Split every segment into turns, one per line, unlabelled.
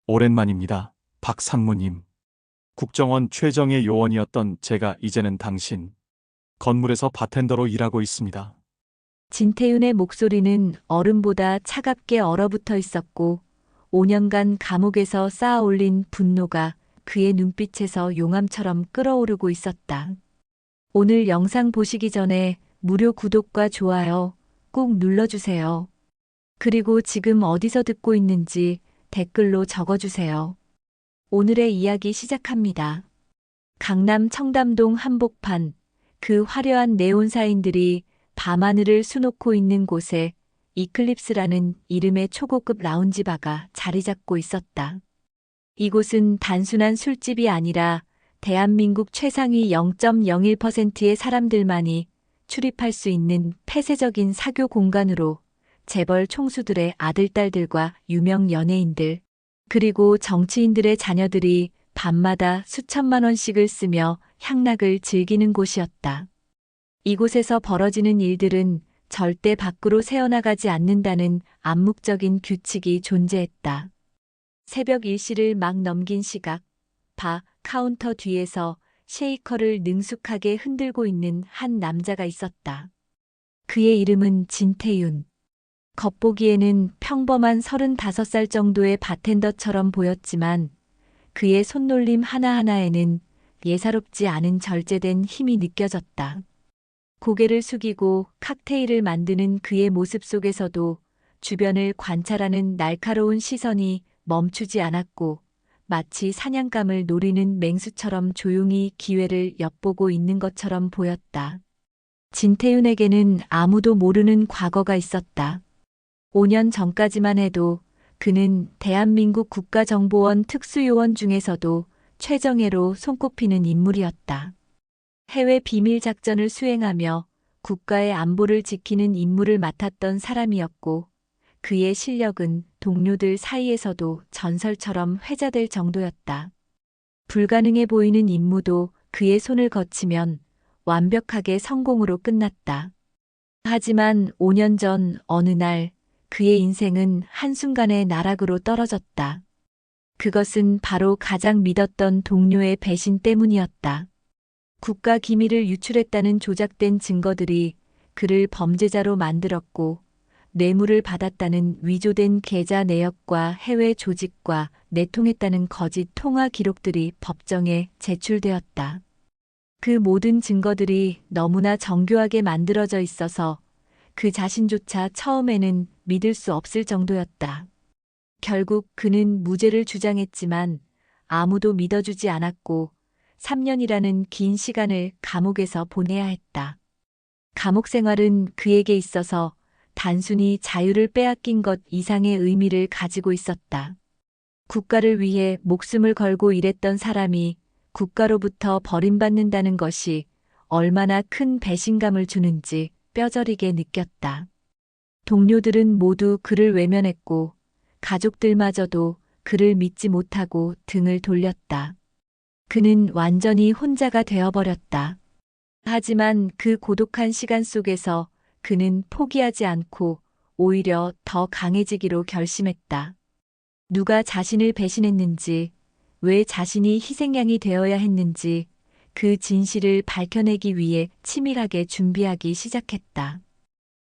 오랜만입니다. 박상무님. 국정원 최정예 요원이었던 제가 이제는 당신 건물에서 바텐더로 일하고 있습니다.
진태윤의 목소리는 얼음보다 차갑게 얼어붙어 있었고 5년간 감옥에서 쌓아올린 분노가 그의 눈빛에서 용암처럼 끓어오르고 있었다. 오늘 영상 보시기 전에 무료 구독과 좋아요 꼭 눌러주세요. 그리고 지금 어디서 듣고 있는지 댓글로 적어주세요. 오늘의 이야기 시작합니다. 강남 청담동 한복판, 그 화려한 네온 사인들이 밤하늘을 수놓고 있는 곳에 이클립스라는 이름의 초고급 라운지 바가 자리 잡고 있었다. 이곳은 단순한 술집이 아니라 대한민국 최상위 0.01%의 사람들만이 출입할 수 있는 폐쇄적인 사교 공간으로 재벌 총수들의 아들딸들과 유명 연예인들, 그리고 정치인들의 자녀들이 밤마다 수천만 원씩을 쓰며 향락을 즐기는 곳이었다. 이곳에서 벌어지는 일들은 절대 밖으로 새어나가지 않는다는 암묵적인 규칙이 존재했다. 새벽 1시를 막 넘긴 시각, 바 카운터 뒤에서 쉐이커를 능숙하게 흔들고 있는 한 남자가 있었다. 그의 이름은 진태윤. 겉보기에는 평범한 35살 정도의 바텐더처럼 보였지만 그의 손놀림 하나하나에는 예사롭지 않은 절제된 힘이 느껴졌다. 고개를 숙이고 칵테일을 만드는 그의 모습 속에서도 주변을 관찰하는 날카로운 시선이 멈추지 않았고 마치 사냥감을 노리는 맹수처럼 조용히 기회를 엿보고 있는 것처럼 보였다. 진태윤에게는 아무도 모르는 과거가 있었다. 5년 전까지만 해도 그는 대한민국 국가정보원 특수요원 중에서도 최정예로 손꼽히는 인물이었다. 해외 비밀 작전을 수행하며 국가의 안보를 지키는 임무를 맡았던 사람이었고 그의 실력은 동료들 사이에서도 전설처럼 회자될 정도였다. 불가능해 보이는 임무도 그의 손을 거치면 완벽하게 성공으로 끝났다. 하지만 5년 전 어느 날 그의 인생은 한순간에 나락으로 떨어졌다. 그것은 바로 가장 믿었던 동료의 배신 때문이었다. 국가 기밀을 유출했다는 조작된 증거들이 그를 범죄자로 만들었고 뇌물을 받았다는 위조된 계좌 내역과 해외 조직과 내통했다는 거짓 통화 기록들이 법정에 제출되었다. 그 모든 증거들이 너무나 정교하게 만들어져 있어서 그 자신조차 처음에는 믿을 수 없을 정도였다. 결국 그는 무죄를 주장했지만 아무도 믿어주지 않았고 3년이라는 긴 시간을 감옥에서 보내야 했다. 감옥 생활은 그에게 있어서 단순히 자유를 빼앗긴 것 이상의 의미를 가지고 있었다. 국가를 위해 목숨을 걸고 일했던 사람이 국가로부터 버림받는다는 것이 얼마나 큰 배신감을 주는지 뼈저리게 느꼈다. 동료들은 모두 그를 외면했고 가족들마저도 그를 믿지 못하고 등을 돌렸다. 그는 완전히 혼자가 되어버렸다. 하지만 그 고독한 시간 속에서 그는 포기하지 않고 오히려 더 강해지기로 결심했다. 누가 자신을 배신했는지, 왜 자신이 희생양이 되어야 했는지 그 진실을 밝혀내기 위해 치밀하게 준비하기 시작했다.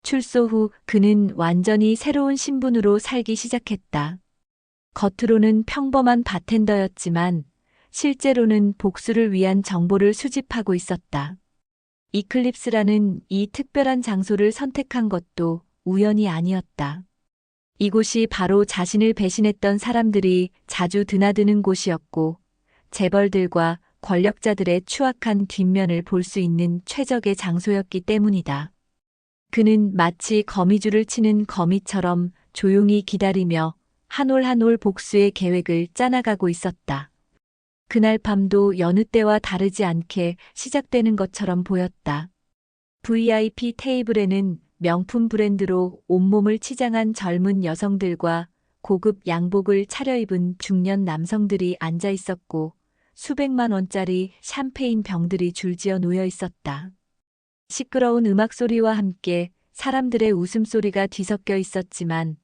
출소 후 그는 완전히 새로운 신분으로 살기 시작했다. 겉으로는 평범한 바텐더였지만 실제로는 복수를 위한 정보를 수집하고 있었다. 이클립스라는 이 특별한 장소를 선택한 것도 우연이 아니었다. 이곳이 바로 자신을 배신했던 사람들이 자주 드나드는 곳이었고 재벌들과 권력자들의 추악한 뒷면을 볼 수 있는 최적의 장소였기 때문이다. 그는 마치 거미줄을 치는 거미처럼 조용히 기다리며 한 올 한 올 복수의 계획을 짜나가고 있었다. 그날 밤도 여느 때와 다르지 않게 시작되는 것처럼 보였다. VIP 테이블에는 명품 브랜드로 온몸을 치장한 젊은 여성들과 고급 양복을 차려입은 중년 남성들이 앉아 있었고 수백만 원짜리 샴페인 병들이 줄지어 놓여 있었다. 시끄러운 음악 소리와 함께 사람들의 웃음소리가 뒤섞여 있었지만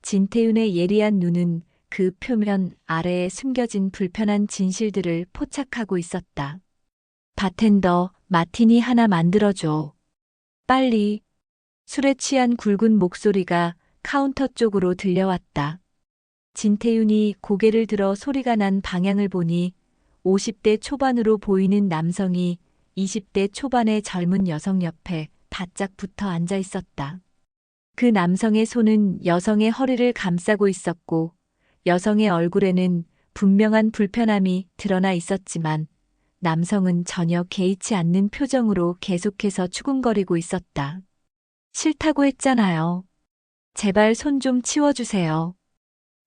진태윤의 예리한 눈은 그 표면 아래에 숨겨진 불편한 진실들을 포착하고 있었다. 바텐더, 마티니 하나 만들어줘. 빨리. 술에 취한 굵은 목소리가 카운터 쪽으로 들려왔다. 진태윤이 고개를 들어 소리가 난 방향을 보니 50대 초반으로 보이는 남성이 20대 초반의 젊은 여성 옆에 바짝 붙어 앉아 있었다. 그 남성의 손은 여성의 허리를 감싸고 있었고 여성의 얼굴에는 분명한 불편함이 드러나 있었지만 남성은 전혀 개의치 않는 표정으로 계속해서 추궁거리고 있었다. 싫다고 했잖아요. 제발 손 좀 치워주세요.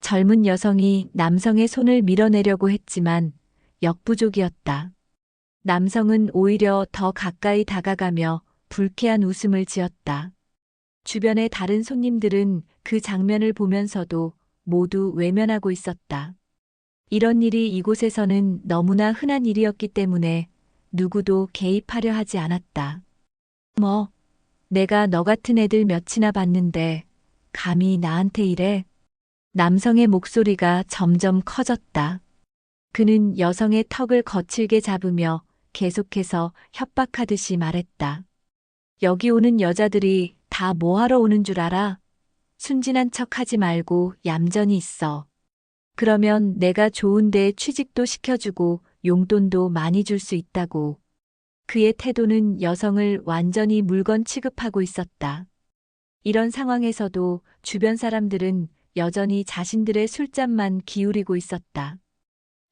젊은 여성이 남성의 손을 밀어내려고 했지만 역부족이었다. 남성은 오히려 더 가까이 다가가며 불쾌한 웃음을 지었다. 주변의 다른 손님들은 그 장면을 보면서도 모두 외면하고 있었다. 이런 일이 이곳에서는 너무나 흔한 일이었기 때문에 누구도 개입하려 하지 않았다. 뭐, 내가 너 같은 애들 몇이나 봤는데 감히 나한테 이래? 남성의 목소리가 점점 커졌다. 그는 여성의 턱을 거칠게 잡으며 계속해서 협박하듯이 말했다. 여기 오는 여자들이 다 뭐하러 오는 줄 알아? 순진한 척 하지 말고 얌전히 있어. 그러면 내가 좋은데 취직도 시켜주고 용돈도 많이 줄 수 있다고. 그의 태도는 여성을 완전히 물건 취급하고 있었다. 이런 상황에서도 주변 사람들은 여전히 자신들의 술잔만 기울이고 있었다.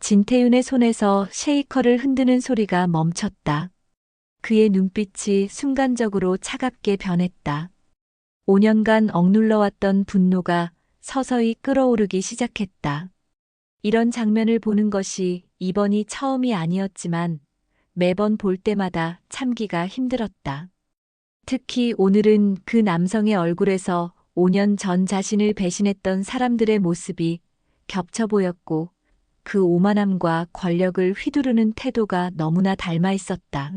진태윤의 손에서 쉐이커를 흔드는 소리가 멈췄다. 그의 눈빛이 순간적으로 차갑게 변했다. 5년간 억눌러왔던 분노가 서서히 끓어오르기 시작했다. 이런 장면을 보는 것이 이번이 처음이 아니었지만 매번 볼 때마다 참기가 힘들었다. 특히 오늘은 그 남성의 얼굴에서 5년 전 자신을 배신했던 사람들의 모습이 겹쳐 보였고 그 오만함과 권력을 휘두르는 태도가 너무나 닮아 있었다.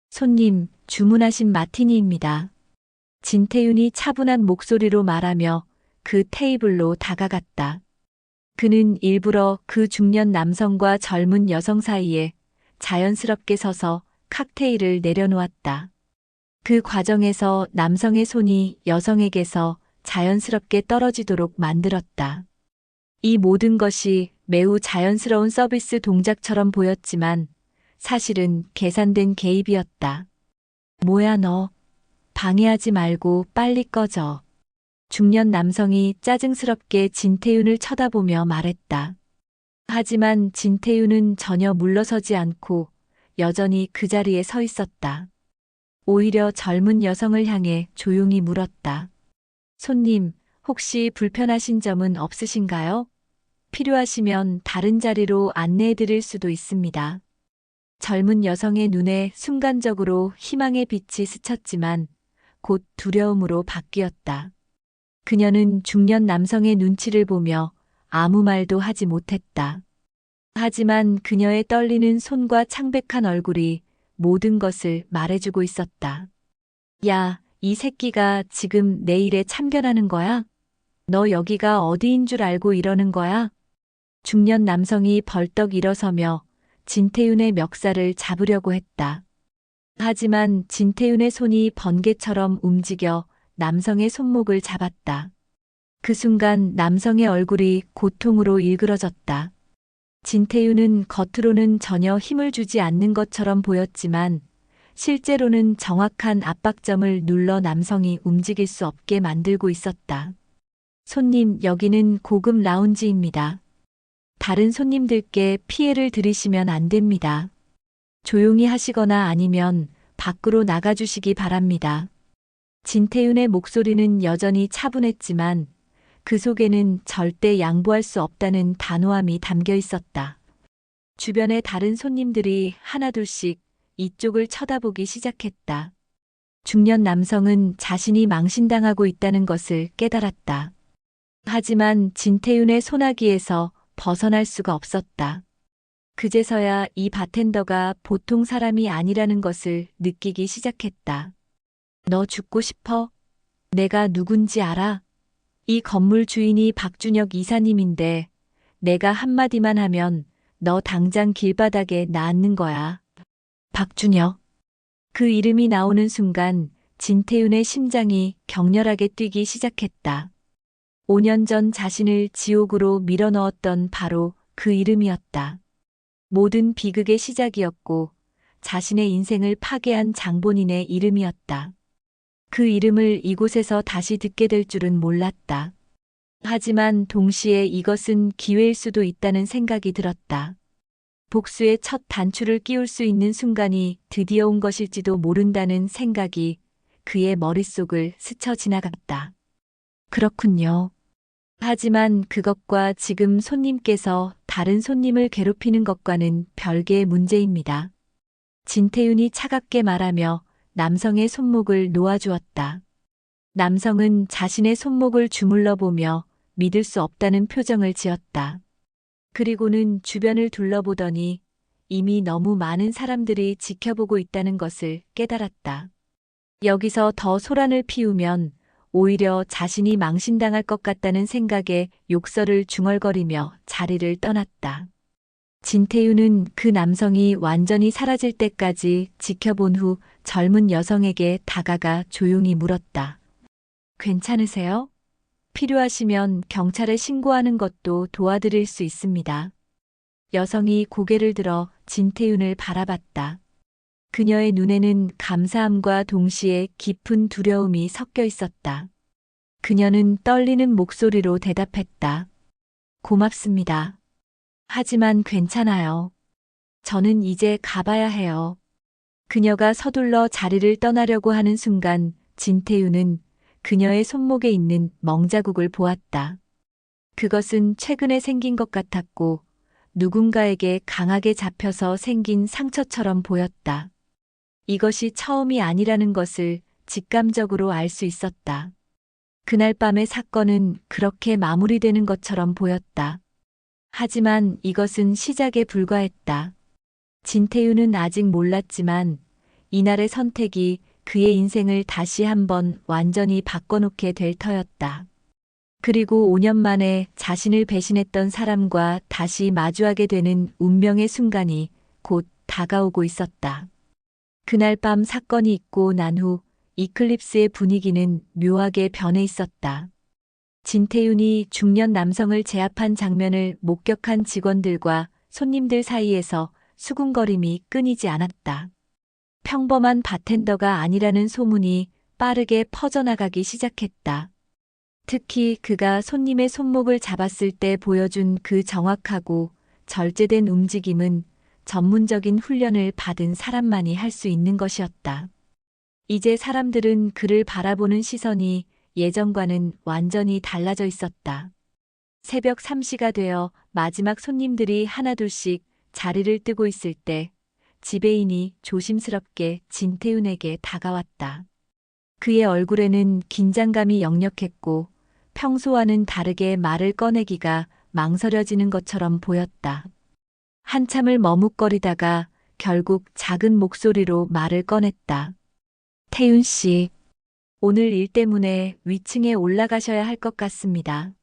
손님, 주문하신 마티니입니다. 진태윤이 차분한 목소리로 말하며 그 테이블로 다가갔다. 그는 일부러 그 중년 남성과 젊은 여성 사이에 자연스럽게 서서 칵테일을 내려놓았다. 그 과정에서 남성의 손이 여성에게서 자연스럽게 떨어지도록 만들었다. 이 모든 것이 매우 자연스러운 서비스 동작처럼 보였지만 사실은 계산된 개입이었다. 뭐야 너. 방해하지 말고 빨리 꺼져. 중년 남성이 짜증스럽게 진태윤을 쳐다보며 말했다. 하지만 진태윤은 전혀 물러서지 않고 여전히 그 자리에 서 있었다. 오히려 젊은 여성을 향해 조용히 물었다. 손님, 혹시 불편하신 점은 없으신가요? 필요하시면 다른 자리로 안내해 드릴 수도 있습니다. 젊은 여성의 눈에 순간적으로 희망의 빛이 스쳤지만 곧 두려움으로 바뀌었다. 그녀는 중년 남성의 눈치를 보며 아무 말도 하지 못했다. 하지만 그녀의 떨리는 손과 창백한 얼굴이 모든 것을 말해주고 있었다. 야, 이 새끼가 지금 내 일에 참견하는 거야? 너 여기가 어디인 줄 알고 이러는 거야? 중년 남성이 벌떡 일어서며 진태윤의 멱살을 잡으려고 했다. 하지만 진태윤의 손이 번개처럼 움직여 남성의 손목을 잡았다. 그 순간 남성의 얼굴이 고통으로 일그러졌다. 진태윤은 겉으로는 전혀 힘을 주지 않는 것처럼 보였지만 실제로는 정확한 압박점을 눌러 남성이 움직일 수 없게 만들고 있었다. 손님, 여기는 고급 라운지입니다. 다른 손님들께 피해를 드리시면 안 됩니다. 조용히 하시거나 아니면 밖으로 나가주시기 바랍니다. 진태윤의 목소리는 여전히 차분했지만 그 속에는 절대 양보할 수 없다는 단호함이 담겨 있었다. 주변의 다른 손님들이 하나둘씩 이쪽을 쳐다보기 시작했다. 중년 남성은 자신이 망신당하고 있다는 것을 깨달았다. 하지만 진태윤의 손아귀에서 벗어날 수가 없었다. 그제서야 이 바텐더가 보통 사람이 아니라는 것을 느끼기 시작했다. 너 죽고 싶어? 내가 누군지 알아? 이 건물 주인이 박준혁 이사님인데 내가 한마디만 하면 너 당장 길바닥에 놔앉는 거야. 박준혁. 그 이름이 나오는 순간 진태윤의 심장이 격렬하게 뛰기 시작했다. 5년 전 자신을 지옥으로 밀어넣었던 바로 그 이름이었다. 모든 비극의 시작이었고 자신의 인생을 파괴한 장본인의 이름이었다. 그 이름을 이곳에서 다시 듣게 될 줄은 몰랐다. 하지만 동시에 이것은 기회일 수도 있다는 생각이 들었다. 복수의 첫 단추를 끼울 수 있는 순간이 드디어 온 것일지도 모른다는 생각이 그의 머릿속을 스쳐 지나갔다. 그렇군요. 하지만 그것과 지금 손님께서 다른 손님을 괴롭히는 것과는 별개의 문제입니다. 진태윤이 차갑게 말하며 남성의 손목을 놓아주었다. 남성은 자신의 손목을 주물러 보며 믿을 수 없다는 표정을 지었다. 그리고는 주변을 둘러보더니 이미 너무 많은 사람들이 지켜보고 있다는 것을 깨달았다. 여기서 더 소란을 피우면 오히려 자신이 망신당할 것 같다는 생각에 욕설을 중얼거리며 자리를 떠났다. 진태윤은 그 남성이 완전히 사라질 때까지 지켜본 후 젊은 여성에게 다가가 조용히 물었다. 괜찮으세요? 필요하시면 경찰에 신고하는 것도 도와드릴 수 있습니다. 여성이 고개를 들어 진태윤을 바라봤다. 그녀의 눈에는 감사함과 동시에 깊은 두려움이 섞여 있었다. 그녀는 떨리는 목소리로 대답했다. 고맙습니다. 하지만 괜찮아요. 저는 이제 가봐야 해요. 그녀가 서둘러 자리를 떠나려고 하는 순간 진태윤은 그녀의 손목에 있는 멍자국을 보았다. 그것은 최근에 생긴 것 같았고 누군가에게 강하게 잡혀서 생긴 상처처럼 보였다. 이것이 처음이 아니라는 것을 직감적으로 알 수 있었다. 그날 밤의 사건은 그렇게 마무리되는 것처럼 보였다. 하지만 이것은 시작에 불과했다. 진태윤은 아직 몰랐지만 이날의 선택이 그의 인생을 다시 한번 완전히 바꿔놓게 될 터였다. 그리고 5년 만에 자신을 배신했던 사람과 다시 마주하게 되는 운명의 순간이 곧 다가오고 있었다. 그날 밤 사건이 있고 난 후 이클립스의 분위기는 묘하게 변해 있었다. 진태윤이 중년 남성을 제압한 장면을 목격한 직원들과 손님들 사이에서 수군거림이 끊이지 않았다. 평범한 바텐더가 아니라는 소문이 빠르게 퍼져나가기 시작했다. 특히 그가 손님의 손목을 잡았을 때 보여준 그 정확하고 절제된 움직임은 전문적인 훈련을 받은 사람만이 할 수 있는 것이었다. 이제 사람들은 그를 바라보는 시선이 예전과는 완전히 달라져 있었다. 새벽 3시가 되어 마지막 손님들이 하나둘씩 자리를 뜨고 있을 때 지배인이 조심스럽게 진태윤에게 다가왔다. 그의 얼굴에는 긴장감이 역력했고 평소와는 다르게 말을 꺼내기가 망설여지는 것처럼 보였다. 한참을 머뭇거리다가 결국 작은 목소리로 말을 꺼냈다. 태윤 씨, 오늘 일 때문에 위층에 올라가셔야 할 것 같습니다.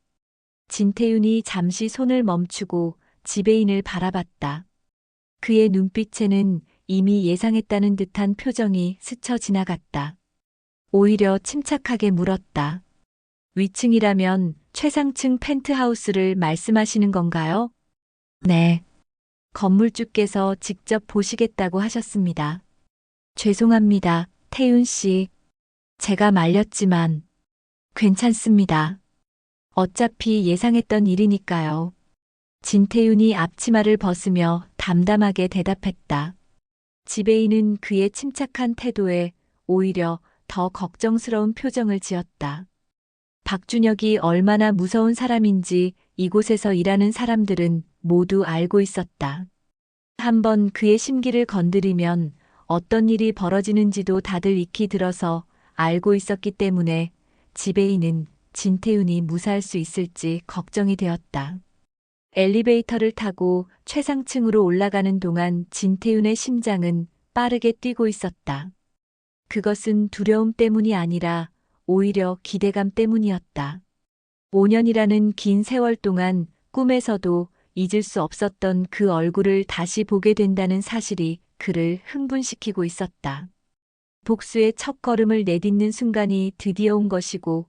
진태윤이 잠시 손을 멈추고 지배인을 바라봤다. 그의 눈빛에는 이미 예상했다는 듯한 표정이 스쳐 지나갔다. 오히려 침착하게 물었다. 위층이라면 최상층 펜트하우스를 말씀하시는 건가요? 네. 건물주께서 직접 보시겠다고 하셨습니다. 죄송합니다, 태윤 씨. 제가 말렸지만 괜찮습니다. 어차피 예상했던 일이니까요. 진태윤이 앞치마를 벗으며 담담하게 대답했다. 지배인은 그의 침착한 태도에 오히려 더 걱정스러운 표정을 지었다. 박준혁이 얼마나 무서운 사람인지 이곳에서 일하는 사람들은 모두 알고 있었다. 한번 그의 심기를 건드리면 어떤 일이 벌어지는지도 다들 익히 들어서 알고 있었기 때문에 지배인은 진태윤이 무사할 수 있을지 걱정이 되었다. 엘리베이터를 타고 최상층으로 올라가는 동안 진태윤의 심장은 빠르게 뛰고 있었다. 그것은 두려움 때문이 아니라 오히려 기대감 때문이었다. 5년이라는 긴 세월 동안 꿈에서도 잊을 수 없었던 그 얼굴을 다시 보게 된다는 사실이 그를 흥분시키고 있었다. 복수의 첫걸음을 내딛는 순간이 드디어 온 것이고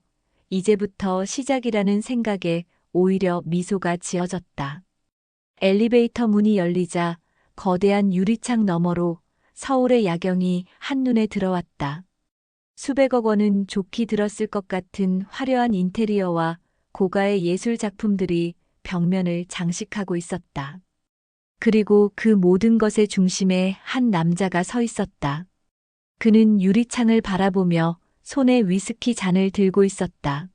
이제부터 시작이라는 생각에 오히려 미소가 지어졌다. 엘리베이터 문이 열리자 거대한 유리창 너머로 서울의 야경이 한눈에 들어왔다. 수백억 원은 좋게 들었을 것 같은 화려한 인테리어와 고가의 예술 작품들이 벽면을 장식하고 있었다. 그리고 그 모든 것의 중심에 한 남자가 서 있었다. 그는 유리창을 바라보며 손에 위스키 잔을 들고 있었다.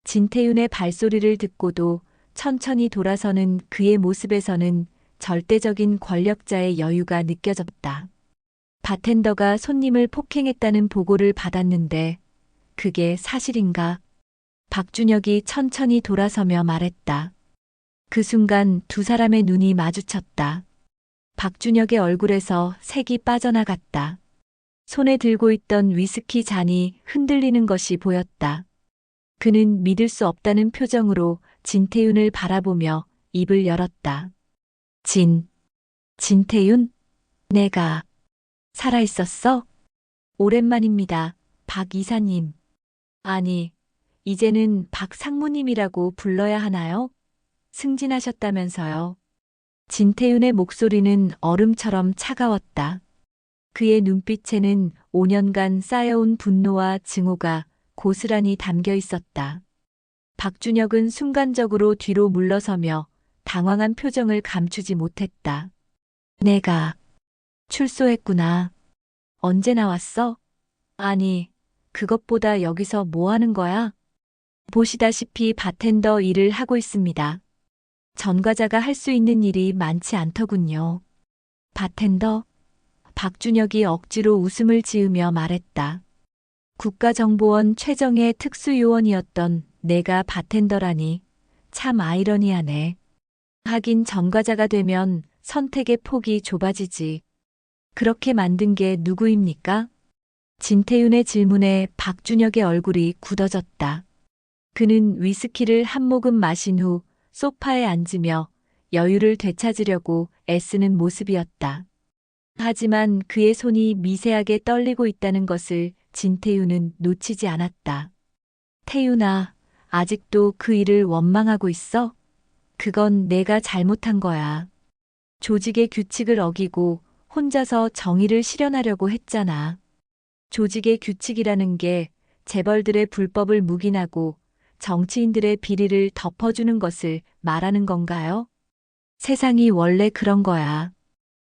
진태윤의 발소리를 듣고도 천천히 돌아서는 그의 모습에서는 절대적인 권력자의 여유가 느껴졌다. 바텐더가 손님을 폭행했다는 보고를 받았는데 그게 사실인가? 박준혁이 천천히 돌아서며 말했다. 그 순간 두 사람의 눈이 마주쳤다. 박준혁의 얼굴에서 색이 빠져나갔다. 손에 들고 있던 위스키 잔이 흔들리는 것이 보였다. 그는 믿을 수 없다는 표정으로 진태윤을 바라보며 입을 열었다. 진태윤? 내가 살아있었어? 오랜만입니다, 박 이사님. 아니, 이제는 박 상무님이라고 불러야 하나요? 승진하셨다면서요. 진태윤의 목소리는 얼음처럼 차가웠다. 그의 눈빛에는 5년간 쌓여온 분노와 증오가 고스란히 담겨 있었다. 박준혁은 순간적으로 뒤로 물러서며 당황한 표정을 감추지 못했다. 내가 출소했구나. 언제 나왔어? 아니, 그것보다 여기서 뭐 하는 거야? 보시다시피 바텐더 일을 하고 있습니다. 전과자가 할 수 있는 일이 많지 않더군요. 바텐더? 박준혁이 억지로 웃음을 지으며 말했다. 국가정보원 최정예 특수요원이었던 내가 바텐더라니 참 아이러니하네. 하긴 전과자가 되면 선택의 폭이 좁아지지. 그렇게 만든 게 누구입니까? 진태윤의 질문에 박준혁의 얼굴이 굳어졌다. 그는 위스키를 한 모금 마신 후 소파에 앉으며 여유를 되찾으려고 애쓰는 모습이었다. 하지만 그의 손이 미세하게 떨리고 있다는 것을 진태윤은 놓치지 않았다. 태윤아, 아직도 그 일을 원망하고 있어? 그건 내가 잘못한 거야. 조직의 규칙을 어기고 혼자서 정의를 실현하려고 했잖아. 조직의 규칙이라는 게 재벌들의 불법을 묵인하고 정치인들의 비리를 덮어주는 것을 말하는 건가요? 세상이 원래 그런 거야.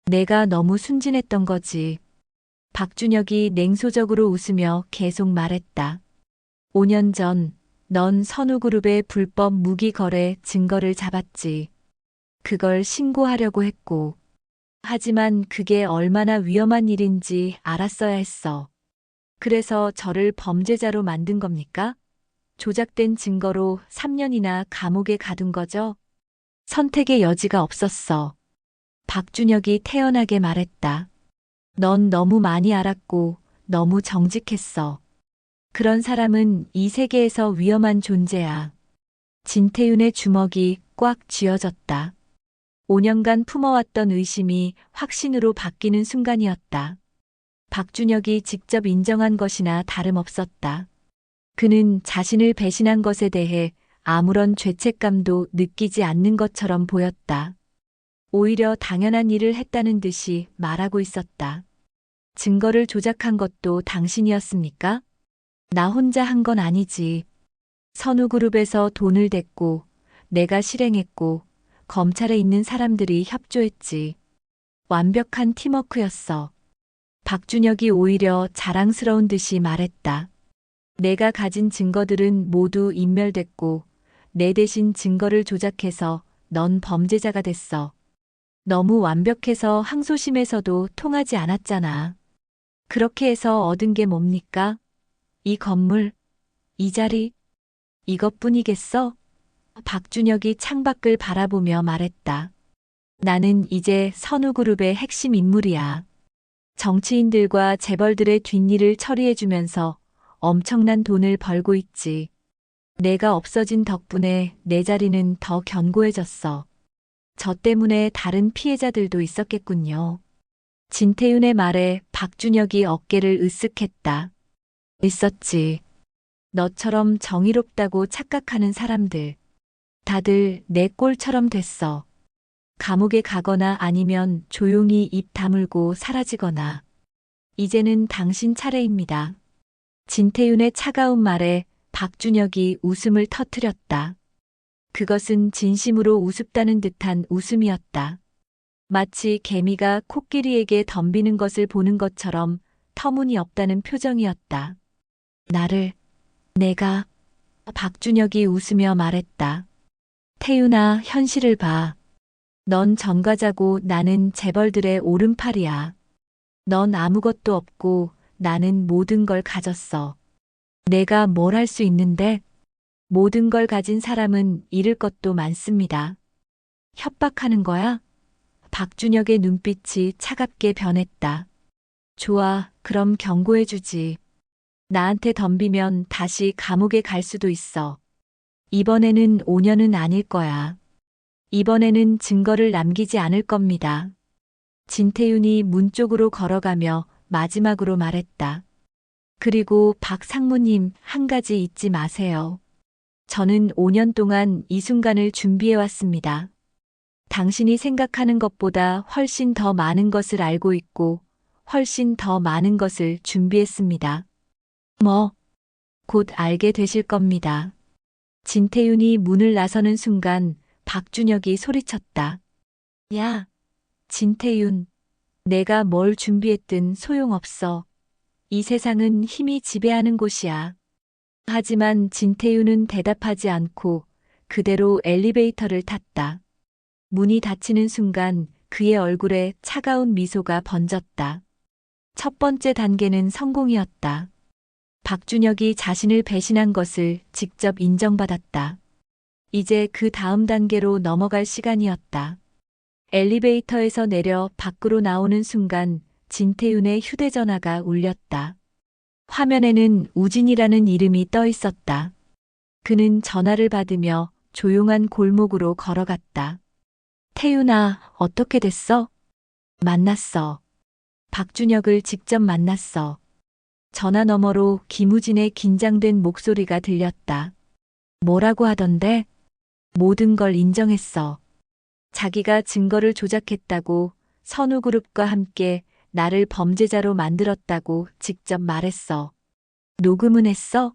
내가 너무 순진했던 거지. 박준혁이 냉소적으로 웃으며 계속 말했다. 5년 전, 넌 선우그룹의 불법 무기 거래 증거를 잡았지. 그걸 신고하려고 했고. 하지만 그게 얼마나 위험한 일인지 알았어야 했어. 그래서 저를 범죄자로 만든 겁니까? 조작된 증거로 3년이나 감옥에 가둔 거죠? 선택의 여지가 없었어. 박준혁이 태연하게 말했다. 넌 너무 많이 알았고 너무 정직했어. 그런 사람은 이 세계에서 위험한 존재야. 진태윤의 주먹이 꽉 쥐어졌다. 5년간 품어왔던 의심이 확신으로 바뀌는 순간이었다. 박준혁이 직접 인정한 것이나 다름없었다. 그는 자신을 배신한 것에 대해 아무런 죄책감도 느끼지 않는 것처럼 보였다. 오히려 당연한 일을 했다는 듯이 말하고 있었다. 증거를 조작한 것도 당신이었습니까? 나 혼자 한 건 아니지. 선우그룹에서 돈을 댔고, 내가 실행했고, 검찰에 있는 사람들이 협조했지. 완벽한 팀워크였어. 박준혁이 오히려 자랑스러운 듯이 말했다. 내가 가진 증거들은 모두 인멸됐고, 내 대신 증거를 조작해서 넌 범죄자가 됐어. 너무 완벽해서 항소심에서도 통하지 않았잖아. 그렇게 해서 얻은 게 뭡니까? 이 건물, 이 자리, 이것뿐이겠어? 박준혁이 창밖을 바라보며 말했다. 나는 이제 선우그룹의 핵심 인물이야. 정치인들과 재벌들의 뒷일을 처리해주면서 엄청난 돈을 벌고 있지. 내가 없어진 덕분에 내 자리는 더 견고해졌어. 저 때문에 다른 피해자들도 있었겠군요. 진태윤의 말에 박준혁이 어깨를 으쓱했다. 있었지. 너처럼 정의롭다고 착각하는 사람들. 다들 내 꼴처럼 됐어. 감옥에 가거나 아니면 조용히 입 다물고 사라지거나. 이제는 당신 차례입니다. 진태윤의 차가운 말에 박준혁이 웃음을 터뜨렸다. 그것은 진심으로 우습다는 듯한 웃음이었다. 마치 개미가 코끼리에게 덤비는 것을 보는 것처럼 터무니없다는 표정이었다. 내가, 박준혁이 웃으며 말했다. 태윤아, 현실을 봐. 넌 전과자고 나는 재벌들의 오른팔이야. 넌 아무것도 없고 나는 모든 걸 가졌어. 내가 뭘 할 수 있는데? 모든 걸 가진 사람은 잃을 것도 많습니다. 협박하는 거야? 박준혁의 눈빛이 차갑게 변했다. 좋아, 그럼 경고해주지. 나한테 덤비면 다시 감옥에 갈 수도 있어. 이번에는 5년은 아닐 거야. 이번에는 증거를 남기지 않을 겁니다. 진태윤이 문 쪽으로 걸어가며 마지막으로 말했다. 그리고 박 상무님, 한 가지 잊지 마세요. 저는 5년 동안 이 순간을 준비해왔습니다. 당신이 생각하는 것보다 훨씬 더 많은 것을 알고 있고 훨씬 더 많은 것을 준비했습니다. 곧 알게 되실 겁니다. 진태윤이 문을 나서는 순간 박준혁이 소리쳤다. 야, 진태윤, 내가 뭘 준비했든 소용없어. 이 세상은 힘이 지배하는 곳이야. 하지만 진태윤은 대답하지 않고 그대로 엘리베이터를 탔다. 문이 닫히는 순간 그의 얼굴에 차가운 미소가 번졌다. 첫 번째 단계는 성공이었다. 박준혁이 자신을 배신한 것을 직접 인정받았다. 이제 그 다음 단계로 넘어갈 시간이었다. 엘리베이터에서 내려 밖으로 나오는 순간 진태윤의 휴대전화가 울렸다. 화면에는 우진이라는 이름이 떠 있었다. 그는 전화를 받으며 조용한 골목으로 걸어갔다. 태윤아, 어떻게 됐어? 만났어. 박준혁을 직접 만났어. 전화 너머로 김우진의 긴장된 목소리가 들렸다. 뭐라고 하던데? 모든 걸 인정했어. 자기가 증거를 조작했다고, 선우그룹과 함께 나를 범죄자로 만들었다고 직접 말했어. 녹음은 했어?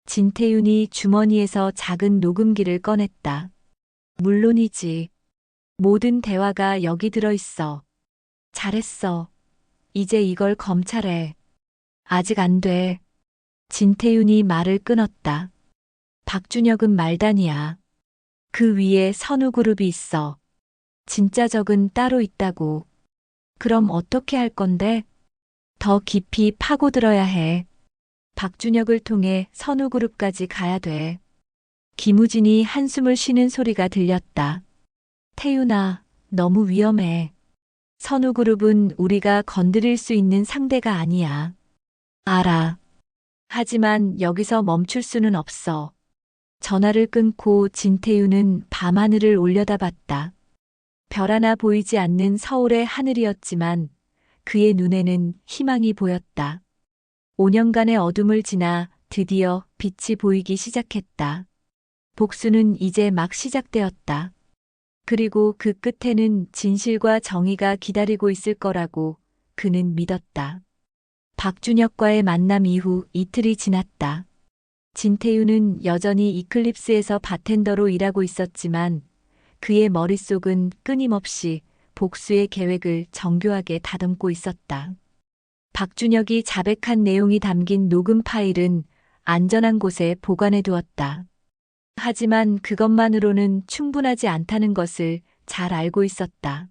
진태윤이 주머니에서 작은 녹음기를 꺼냈다. 물론이지. 모든 대화가 여기 들어있어. 잘했어. 이제 이걸 검찰에. 아직 안 돼. 진태윤이 말을 끊었다. 박준혁은 말단이야. 그 위에 선우그룹이 있어. 진짜 적은 따로 있다고. 그럼 어떻게 할 건데? 더 깊이 파고들어야 해. 박준혁을 통해 선우그룹까지 가야 돼. 김우진이 한숨을 쉬는 소리가 들렸다. 태윤아, 너무 위험해. 선우그룹은 우리가 건드릴 수 있는 상대가 아니야. 알아. 하지만 여기서 멈출 수는 없어. 전화를 끊고 진태윤은 밤하늘을 올려다봤다. 별 하나 보이지 않는 서울의 하늘이었지만 그의 눈에는 희망이 보였다. 5년간의 어둠을 지나 드디어 빛이 보이기 시작했다. 복수는 이제 막 시작되었다. 그리고 그 끝에는 진실과 정의가 기다리고 있을 거라고 그는 믿었다. 박준혁과의 만남 이후 이틀이 지났다. 진태윤은 여전히 이클립스에서 바텐더로 일하고 있었지만 그의 머릿속은 끊임없이 복수의 계획을 정교하게 다듬고 있었다. 박준혁이 자백한 내용이 담긴 녹음 파일은 안전한 곳에 보관해 두었다. 하지만 그것만으로는 충분하지 않다는 것을 잘 알고 있었다.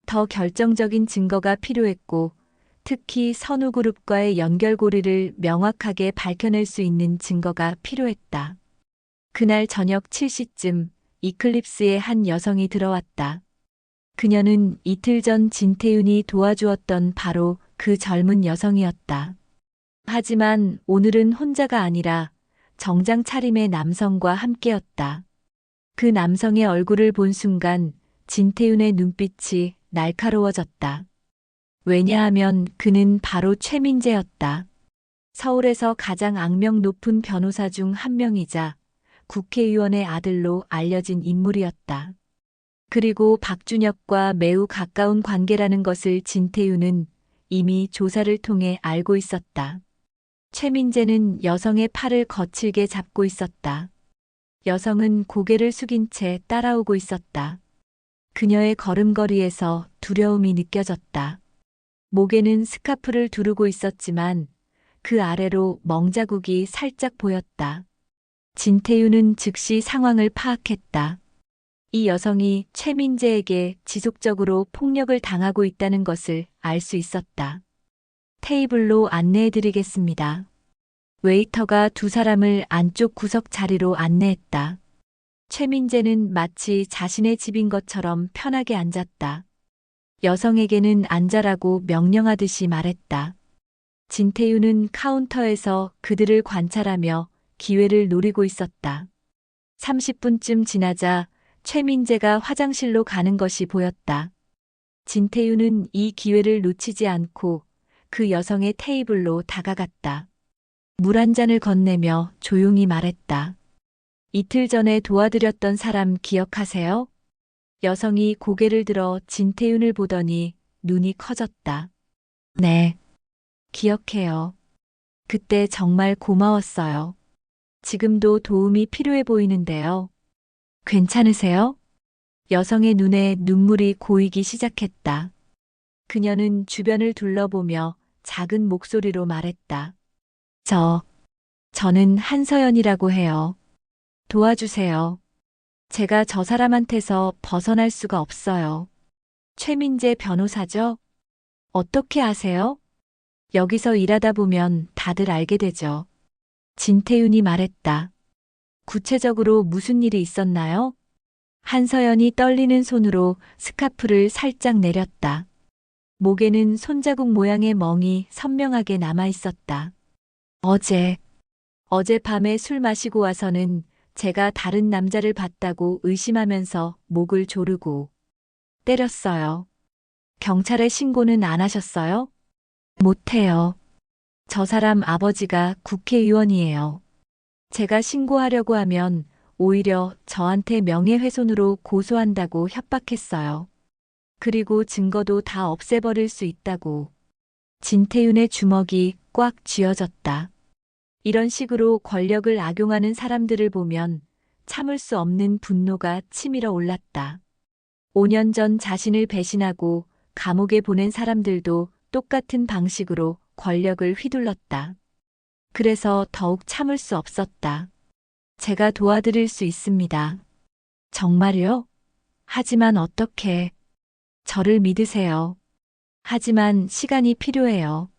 더 결정적인 증거가 필요했고 특히 선우그룹과의 연결고리를 명확하게 밝혀낼 수 있는 증거가 필요했다. 그날 저녁 7시쯤 이클립스에 한 여성이 들어왔다. 그녀는 이틀 전 진태윤이 도와주었던 바로 그 젊은 여성이었다. 하지만 오늘은 혼자가 아니라 정장 차림의 남성과 함께였다. 그 남성의 얼굴을 본 순간 진태윤의 눈빛이 날카로워졌다. 왜냐하면 그는 바로 최민재였다. 서울에서 가장 악명 높은 변호사 중 한 명이자 국회의원의 아들로 알려진 인물이었다. 그리고 박준혁과 매우 가까운 관계라는 것을 진태윤은 이미 조사를 통해 알고 있었다. 최민재는 여성의 팔을 거칠게 잡고 있었다. 여성은 고개를 숙인 채 따라오고 있었다. 그녀의 걸음걸이에서 두려움이 느껴졌다. 목에는 스카프를 두르고 있었지만 그 아래로 멍자국이 살짝 보였다. 진태윤은 즉시 상황을 파악했다. 이 여성이 최민재에게 지속적으로 폭력을 당하고 있다는 것을 알 수 있었다. 테이블로 안내해드리겠습니다. 웨이터가 두 사람을 안쪽 구석 자리로 안내했다. 최민재는 마치 자신의 집인 것처럼 편하게 앉았다. 여성에게는 앉아라고 명령하듯이 말했다. 진태윤은 카운터에서 그들을 관찰하며 기회를 노리고 있었다. 30분쯤 지나자 최민재가 화장실로 가는 것이 보였다. 진태윤은 이 기회를 놓치지 않고 그 여성의 테이블로 다가갔다. 물 한 잔을 건네며 조용히 말했다. 이틀 전에 도와드렸던 사람 기억하세요? 여성이 고개를 들어 진태윤을 보더니 눈이 커졌다. 네, 기억해요. 그때 정말 고마웠어요. 지금도 도움이 필요해 보이는데요. 괜찮으세요? 여성의 눈에 눈물이 고이기 시작했다. 그녀는 주변을 둘러보며 작은 목소리로 말했다. 저는 한서연이라고 해요. 도와주세요. 제가 저 사람한테서 벗어날 수가 없어요. 최민재 변호사죠? 어떻게 아세요? 여기서 일하다 보면 다들 알게 되죠. 진태윤이 말했다. 구체적으로 무슨 일이 있었나요? 한서연이 떨리는 손으로 스카프를 살짝 내렸다. 목에는 손자국 모양의 멍이 선명하게 남아 있었다. 어젯밤에 술 마시고 와서는 제가 다른 남자를 봤다고 의심하면서 목을 조르고 때렸어요. 경찰에 신고는 안 하셨어요? 못해요. 저 사람 아버지가 국회의원이에요. 제가 신고하려고 하면 오히려 저한테 명예훼손으로 고소한다고 협박했어요. 그리고 증거도 다 없애버릴 수 있다고. 진태윤의 주먹이 꽉 쥐어졌다. 이런 식으로 권력을 악용하는 사람들을 보면 참을 수 없는 분노가 치밀어 올랐다. 5년 전 자신을 배신하고 감옥에 보낸 사람들도 똑같은 방식으로 권력을 휘둘렀다. 그래서 더욱 참을 수 없었다. 제가 도와드릴 수 있습니다. 정말요? 하지만 어떻게? 저를 믿으세요. 하지만 시간이 필요해요.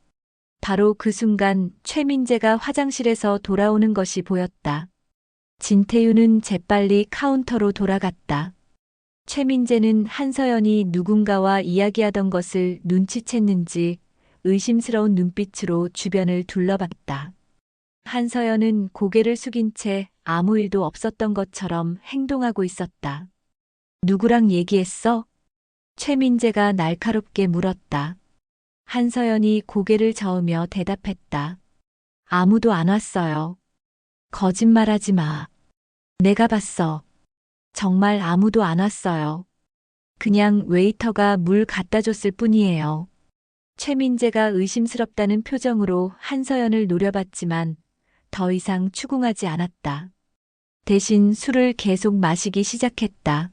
바로 그 순간 최민재가 화장실에서 돌아오는 것이 보였다. 진태윤은 재빨리 카운터로 돌아갔다. 최민재는 한서연이 누군가와 이야기하던 것을 눈치챘는지 의심스러운 눈빛으로 주변을 둘러봤다. 한서연은 고개를 숙인 채 아무 일도 없었던 것처럼 행동하고 있었다. 누구랑 얘기했어? 최민재가 날카롭게 물었다. 한서연이 고개를 저으며 대답했다. 아무도 안 왔어요. 거짓말하지 마. 내가 봤어. 정말 아무도 안 왔어요. 그냥 웨이터가 물 갖다 줬을 뿐이에요. 최민재가 의심스럽다는 표정으로 한서연을 노려봤지만 더 이상 추궁하지 않았다. 대신 술을 계속 마시기 시작했다.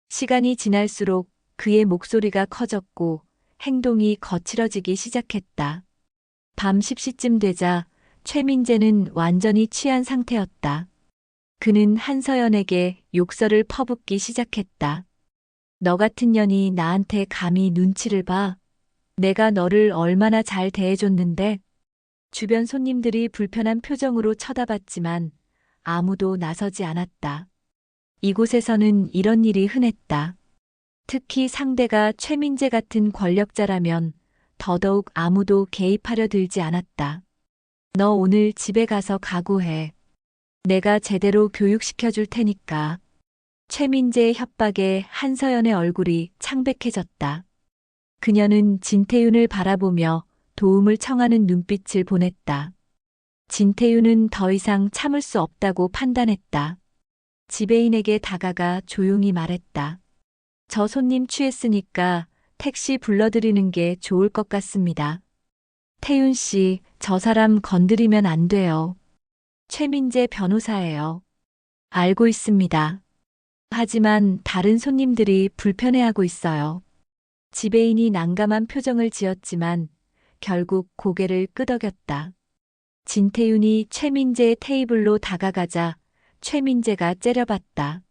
시간이 지날수록 그의 목소리가 커졌고 행동이 거칠어지기 시작했다. 밤 10시쯤 되자 최민재는 완전히 취한 상태였다. 그는 한서연에게 욕설을 퍼붓기 시작했다. 너 같은 년이 나한테 감히 눈치를 봐. 내가 너를 얼마나 잘 대해줬는데. 주변 손님들이 불편한 표정으로 쳐다봤지만 아무도 나서지 않았다. 이곳에서는 이런 일이 흔했다. 특히 상대가 최민재 같은 권력자라면 더더욱 아무도 개입하려 들지 않았다. 너 오늘 집에 가서 각오해. 내가 제대로 교육시켜 줄 테니까. 최민재의 협박에 한서연의 얼굴이 창백해졌다. 그녀는 진태윤을 바라보며 도움을 청하는 눈빛을 보냈다. 진태윤은 더 이상 참을 수 없다고 판단했다. 지배인에게 다가가 조용히 말했다. 저 손님 취했으니까 택시 불러드리는 게 좋을 것 같습니다. 태윤 씨, 저 사람 건드리면 안 돼요. 최민재 변호사예요. 알고 있습니다. 하지만 다른 손님들이 불편해하고 있어요. 지배인이 난감한 표정을 지었지만 결국 고개를 끄덕였다. 진태윤이 최민재의 테이블로 다가가자 최민재가 째려봤다.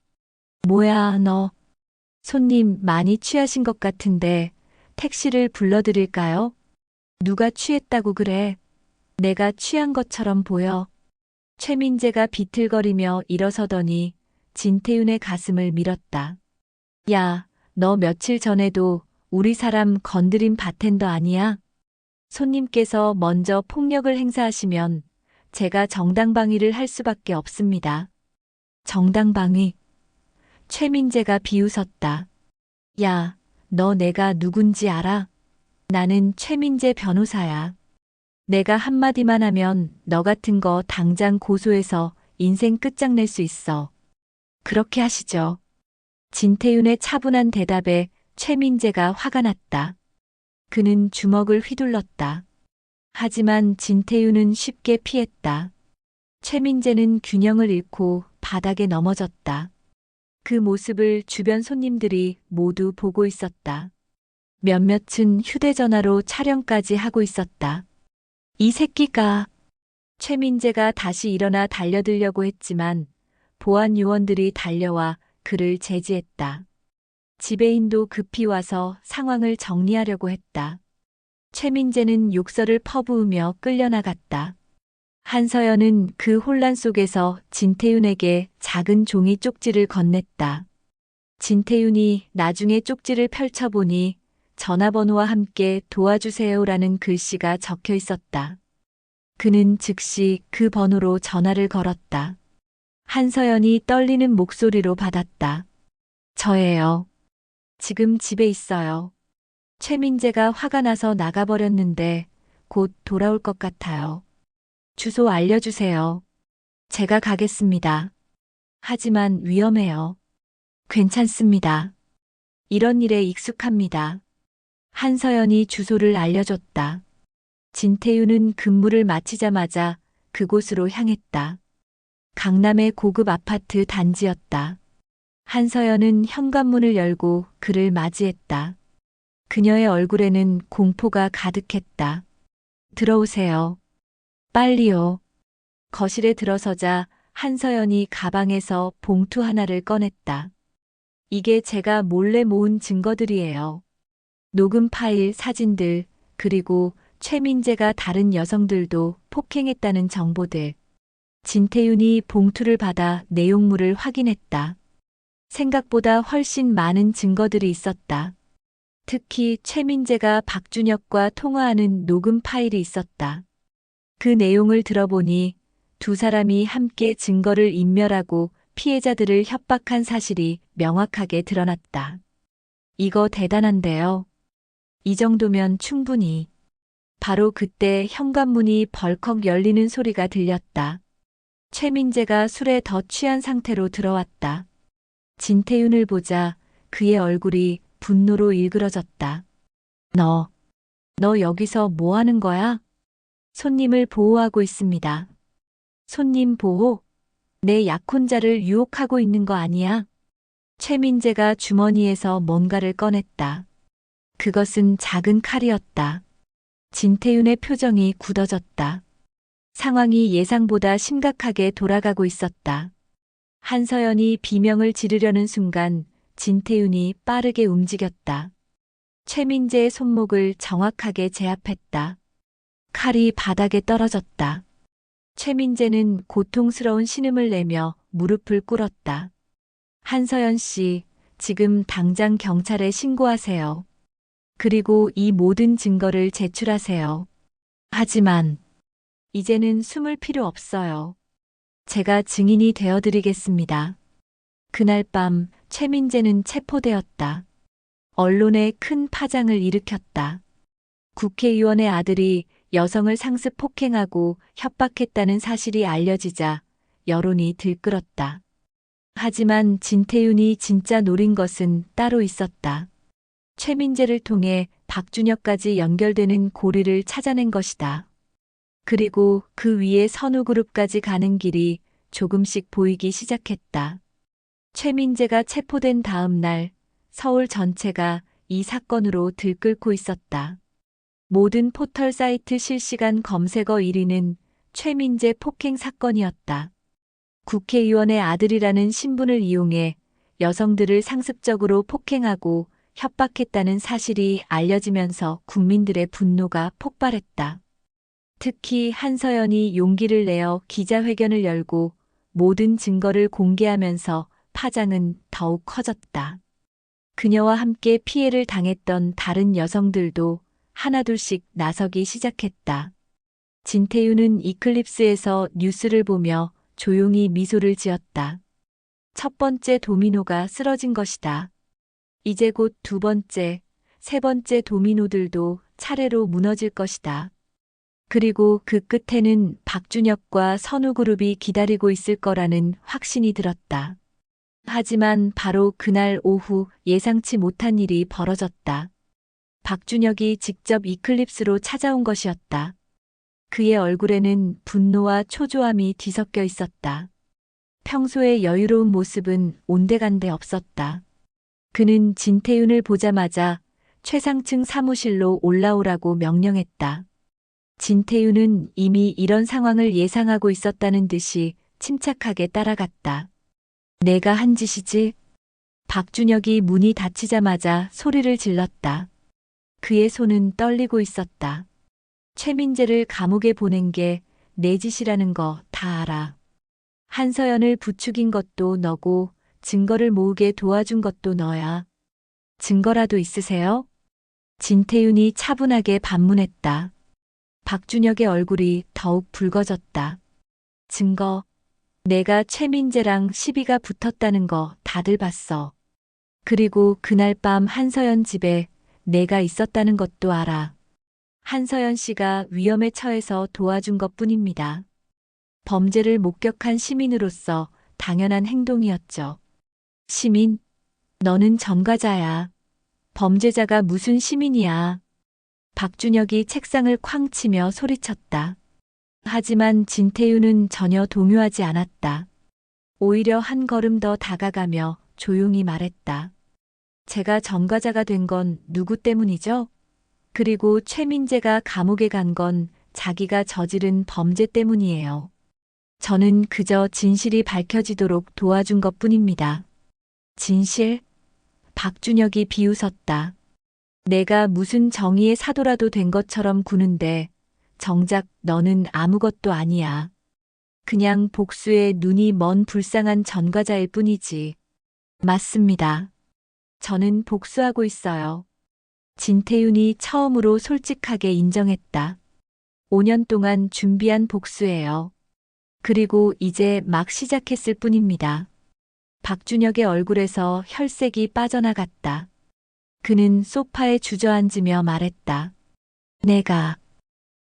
뭐야, 너. 손님 많이 취하신 것 같은데 택시를 불러드릴까요? 누가 취했다고 그래? 내가 취한 것처럼 보여. 최민재가 비틀거리며 일어서더니 진태윤의 가슴을 밀었다. 야, 너 며칠 전에도 우리 사람 건드린 바텐더 아니야? 손님께서 먼저 폭력을 행사하시면 제가 정당방위를 할 수밖에 없습니다. 정당방위? 최민재가 비웃었다. 야, 너 내가 누군지 알아? 나는 최민재 변호사야. 내가 한마디만 하면 너 같은 거 당장 고소해서 인생 끝장낼 수 있어. 그렇게 하시죠. 진태윤의 차분한 대답에 최민재가 화가 났다. 그는 주먹을 휘둘렀다. 하지만 진태윤은 쉽게 피했다. 최민재는 균형을 잃고 바닥에 넘어졌다. 그 모습을 주변 손님들이 모두 보고 있었다. 몇몇은 휴대전화로 촬영까지 하고 있었다. 이 새끼가. 최민재가 다시 일어나 달려들려고 했지만 보안 요원들이 달려와 그를 제지했다. 지배인도 급히 와서 상황을 정리하려고 했다. 최민재는 욕설을 퍼부으며 끌려나갔다. 한서연은 그 혼란 속에서 진태윤에게 작은 종이 쪽지를 건넸다. 진태윤이 나중에 쪽지를 펼쳐보니 전화번호와 함께 도와주세요라는 글씨가 적혀 있었다. 그는 즉시 그 번호로 전화를 걸었다. 한서연이 떨리는 목소리로 받았다. 저예요. 지금 집에 있어요. 최민재가 화가 나서 나가버렸는데 곧 돌아올 것 같아요. 주소 알려주세요. 제가 가겠습니다. 하지만 위험해요. 괜찮습니다. 이런 일에 익숙합니다. 한서연이 주소를 알려줬다. 진태윤은 근무를 마치자마자 그곳으로 향했다. 강남의 고급 아파트 단지였다. 한서연은 현관문을 열고 그를 맞이했다. 그녀의 얼굴에는 공포가 가득했다. 들어오세요. 빨리요. 거실에 들어서자 한서연이 가방에서 봉투 하나를 꺼냈다. 이게 제가 몰래 모은 증거들이에요. 녹음 파일, 사진들, 그리고 최민재가 다른 여성들도 폭행했다는 정보들. 진태윤이 봉투를 받아 내용물을 확인했다. 생각보다 훨씬 많은 증거들이 있었다. 특히 최민재가 박준혁과 통화하는 녹음 파일이 있었다. 그 내용을 들어보니 두 사람이 함께 증거를 인멸하고 피해자들을 협박한 사실이 명확하게 드러났다. 이거 대단한데요. 이 정도면 충분히. 바로 그때 현관문이 벌컥 열리는 소리가 들렸다. 최민재가 술에 더 취한 상태로 들어왔다. 진태윤을 보자 그의 얼굴이 분노로 일그러졌다. 너 여기서 뭐 하는 거야? 손님을 보호하고 있습니다. 손님 보호? 내 약혼자를 유혹하고 있는 거 아니야? 최민재가 주머니에서 뭔가를 꺼냈다. 그것은 작은 칼이었다. 진태윤의 표정이 굳어졌다. 상황이 예상보다 심각하게 돌아가고 있었다. 한서연이 비명을 지르려는 순간 진태윤이 빠르게 움직였다. 최민재의 손목을 정확하게 제압했다. 칼이 바닥에 떨어졌다. 최민재는 고통스러운 신음을 내며 무릎을 꿇었다. 한서연 씨, 지금 당장 경찰에 신고하세요. 그리고 이 모든 증거를 제출하세요. 하지만 이제는 숨을 필요 없어요. 제가 증인이 되어드리겠습니다. 그날 밤 최민재는 체포되었다. 언론에 큰 파장을 일으켰다. 국회의원의 아들이 여성을 상습 폭행하고 협박했다는 사실이 알려지자 여론이 들끓었다. 하지만 진태윤이 진짜 노린 것은 따로 있었다. 최민재를 통해 박준혁까지 연결되는 고리를 찾아낸 것이다. 그리고 그 위에 선우그룹까지 가는 길이 조금씩 보이기 시작했다. 최민재가 체포된 다음 날 서울 전체가 이 사건으로 들끓고 있었다. 모든 포털 사이트 실시간 검색어 1위는 최민재 폭행 사건이었다. 국회의원의 아들이라는 신분을 이용해 여성들을 상습적으로 폭행하고 협박했다는 사실이 알려지면서 국민들의 분노가 폭발했다. 특히 한서연이 용기를 내어 기자회견을 열고 모든 증거를 공개하면서 파장은 더욱 커졌다. 그녀와 함께 피해를 당했던 다른 여성들도 하나둘씩 나서기 시작했다. 진태윤은 이클립스에서 뉴스를 보며 조용히 미소를 지었다. 첫 번째 도미노가 쓰러진 것이다. 이제 곧 두 번째, 세 번째 도미노들도 차례로 무너질 것이다. 그리고 그 끝에는 박준혁과 선우그룹이 기다리고 있을 거라는 확신이 들었다. 하지만 바로 그날 오후 예상치 못한 일이 벌어졌다. 박준혁이 직접 이클립스로 찾아온 것이었다. 그의 얼굴에는 분노와 초조함이 뒤섞여 있었다. 평소의 여유로운 모습은 온데간데 없었다. 그는 진태윤을 보자마자 최상층 사무실로 올라오라고 명령했다. 진태윤은 이미 이런 상황을 예상하고 있었다는 듯이 침착하게 따라갔다. 내가 한 짓이지? 박준혁이 문이 닫히자마자 소리를 질렀다. 그의 손은 떨리고 있었다. 최민재를 감옥에 보낸 게 내 짓이라는 거 다 알아. 한서연을 부추긴 것도 너고 증거를 모으게 도와준 것도 너야. 증거라도 있으세요? 진태윤이 차분하게 반문했다. 박준혁의 얼굴이 더욱 붉어졌다. 증거. 내가 최민재랑 시비가 붙었다는 거 다들 봤어. 그리고 그날 밤 한서연 집에 내가 있었다는 것도 알아. 한서연 씨가 위험에 처해서 도와준 것뿐입니다. 범죄를 목격한 시민으로서 당연한 행동이었죠. 시민? 너는 전과자야. 범죄자가 무슨 시민이야. 박준혁이 책상을 쾅 치며 소리쳤다. 하지만 진태윤은 전혀 동요하지 않았다. 오히려 한 걸음 더 다가가며 조용히 말했다. 제가 전과자가 된 건 누구 때문이죠? 그리고 최민재가 감옥에 간 건 자기가 저지른 범죄 때문이에요. 저는 그저 진실이 밝혀지도록 도와준 것뿐입니다. 진실? 박준혁이 비웃었다. 내가 무슨 정의의 사도라도 된 것처럼 구는데 정작 너는 아무것도 아니야. 그냥 복수에 눈이 먼 불쌍한 전과자일 뿐이지. 맞습니다. 저는 복수하고 있어요. 진태윤이 처음으로 솔직하게 인정했다. 5년 동안 준비한 복수예요. 그리고 이제 막 시작했을 뿐입니다. 박준혁의 얼굴에서 혈색이 빠져나갔다. 그는 소파에 주저앉으며 말했다.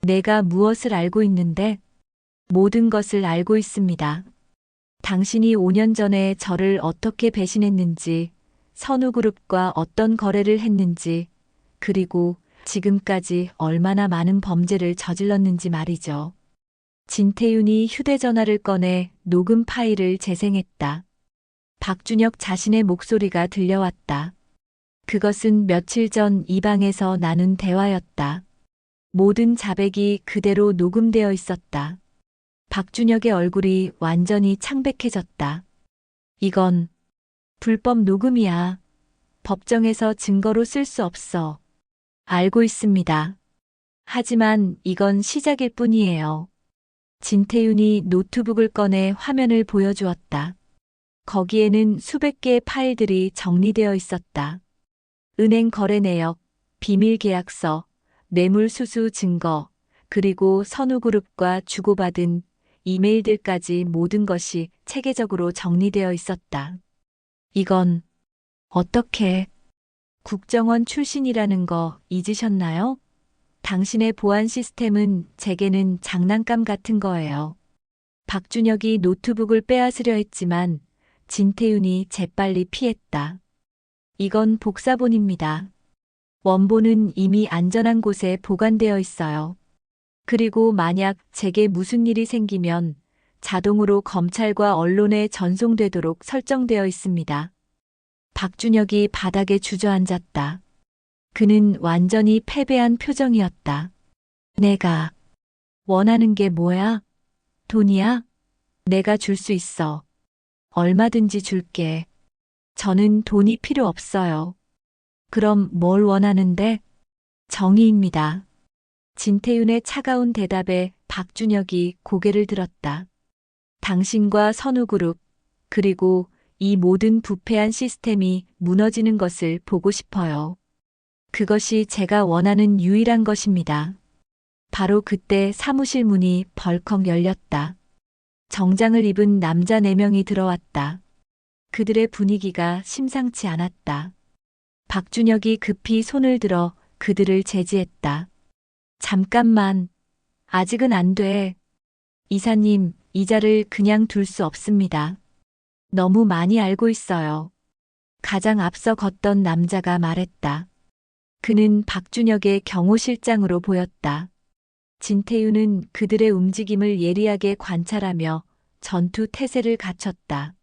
내가 무엇을 알고 있는데? 모든 것을 알고 있습니다. 당신이 5년 전에 저를 어떻게 배신했는지, 선우그룹과 어떤 거래를 했는지, 그리고 지금까지 얼마나 많은 범죄를 저질렀는지 말이죠. 진태윤이 휴대전화를 꺼내 녹음 파일을 재생했다. 박준혁 자신의 목소리가 들려왔다. 그것은 며칠 전 이 방에서 나눈 대화였다. 모든 자백이 그대로 녹음되어 있었다. 박준혁의 얼굴이 완전히 창백해졌다. 이건 불법 녹음이야. 법정에서 증거로 쓸 수 없어. 알고 있습니다. 하지만 이건 시작일 뿐이에요. 진태윤이 노트북을 꺼내 화면을 보여주었다. 거기에는 수백 개의 파일들이 정리되어 있었다. 은행 거래 내역, 비밀 계약서, 뇌물 수수 증거, 그리고 선우그룹과 주고받은 이메일들까지 모든 것이 체계적으로 정리되어 있었다. 이건 어떻게 국정원 출신이라는 거 잊으셨나요? 당신의 보안 시스템은 제게는 장난감 같은 거예요. 박준혁이 노트북을 빼앗으려 했지만 진태윤이 재빨리 피했다. 이건 복사본입니다. 원본은 이미 안전한 곳에 보관되어 있어요. 그리고 만약 제게 무슨 일이 생기면 자동으로 검찰과 언론에 전송되도록 설정되어 있습니다. 박준혁이 바닥에 주저앉았다. 그는 완전히 패배한 표정이었다. 내가 원하는 게 뭐야? 돈이야? 내가 줄 수 있어. 얼마든지 줄게. 저는 돈이 필요 없어요. 그럼 뭘 원하는데? 정의입니다. 진태윤의 차가운 대답에 박준혁이 고개를 들었다. 당신과 선우그룹, 그리고 이 모든 부패한 시스템이 무너지는 것을 보고 싶어요. 그것이 제가 원하는 유일한 것입니다. 바로 그때 사무실 문이 벌컥 열렸다. 정장을 입은 남자 4명이 들어왔다. 그들의 분위기가 심상치 않았다. 박준혁이 급히 손을 들어 그들을 제지했다. 잠깐만, 아직은 안 돼. 이사님, 이자를 그냥 둘 수 없습니다. 너무 많이 알고 있어요. 가장 앞서 걷던 남자가 말했다. 그는 박준혁의 경호실장으로 보였다. 진태윤은 그들의 움직임을 예리하게 관찰하며 전투 태세를 갖췄다.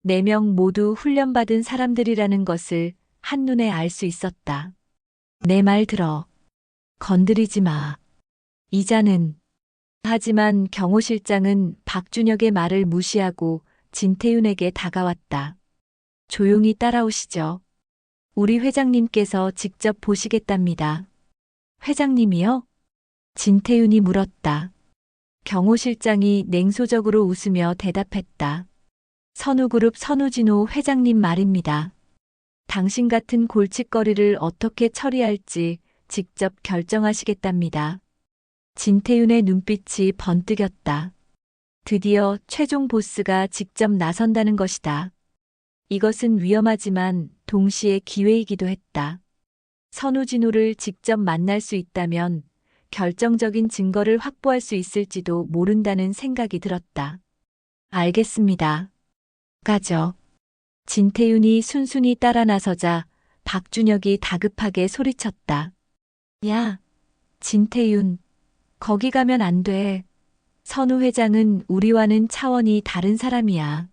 4명 모두 훈련받은 사람들이라는 것을 한눈에 알 수 있었다. 내 말 들어. 건드리지 마. 이자는. 하지만 경호실장은 박준혁의 말을 무시하고 진태윤에게 다가왔다. 조용히 따라오시죠. 우리 회장님께서 직접 보시겠답니다. 회장님이요? 진태윤이 물었다. 경호실장이 냉소적으로 웃으며 대답했다. 선우그룹 선우진호 회장님 말입니다. 당신 같은 골칫거리를 어떻게 처리할지 직접 결정하시겠답니다. 진태윤의 눈빛이 번뜩였다. 드디어 최종 보스가 직접 나선다는 것이다. 이것은 위험하지만 동시에 기회이기도 했다. 선우진호를 직접 만날 수 있다면 결정적인 증거를 확보할 수 있을지도 모른다는 생각이 들었다. 알겠습니다. 가죠. 진태윤이 순순히 따라 나서자 박준혁이 다급하게 소리쳤다. 야, 진태윤, 거기 가면 안 돼. 선우 회장은 우리와는 차원이 다른 사람이야.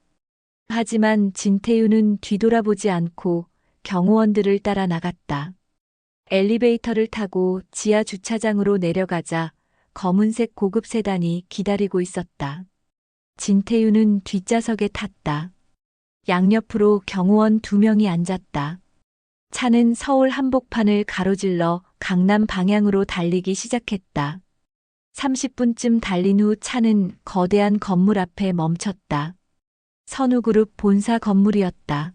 하지만 진태윤은 뒤돌아보지 않고 경호원들을 따라 나갔다. 엘리베이터를 타고 지하 주차장으로 내려가자 검은색 고급 세단이 기다리고 있었다. 진태윤은 뒷좌석에 탔다. 양옆으로 경호원 2명이 앉았다. 차는 서울 한복판을 가로질러 강남 방향으로 달리기 시작했다. 30분쯤 달린 후 차는 거대한 건물 앞에 멈췄다. 선우그룹 본사 건물이었다.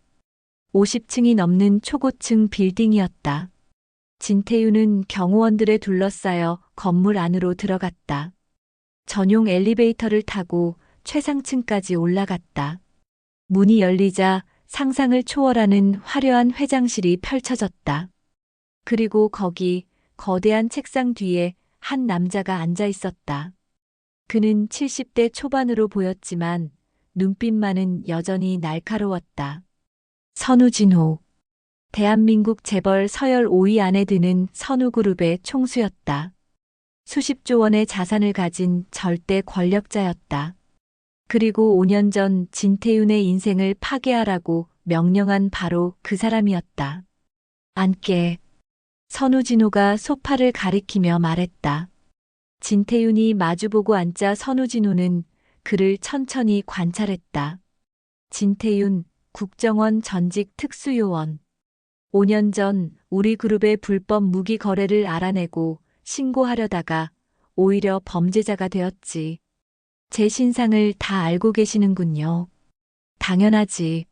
50층이 넘는 초고층 빌딩이었다. 진태윤은 경호원들에 둘러싸여 건물 안으로 들어갔다. 전용 엘리베이터를 타고 최상층까지 올라갔다. 문이 열리자 상상을 초월하는 화려한 회장실이 펼쳐졌다. 그리고 거기 거대한 책상 뒤에 한 남자가 앉아 있었다. 그는 70대 초반으로 보였지만 눈빛만은 여전히 날카로웠다. 선우진호. 대한민국 재벌 서열 5위 안에 드는 선우그룹의 총수였다. 수십조 원의 자산을 가진 절대 권력자였다. 그리고 5년 전 진태윤의 인생을 파괴하라고 명령한 바로 그 사람이었다. 앉게. 선우진호가 소파를 가리키며 말했다. 진태윤이 마주보고 앉자 선우진호는 그를 천천히 관찰했다. 진태윤, 국정원 전직 특수요원. 5년 전 우리 그룹의 불법 무기 거래를 알아내고 신고하려다가 오히려 범죄자가 되었지. 제 신상을 다 알고 계시는군요. 당연하지.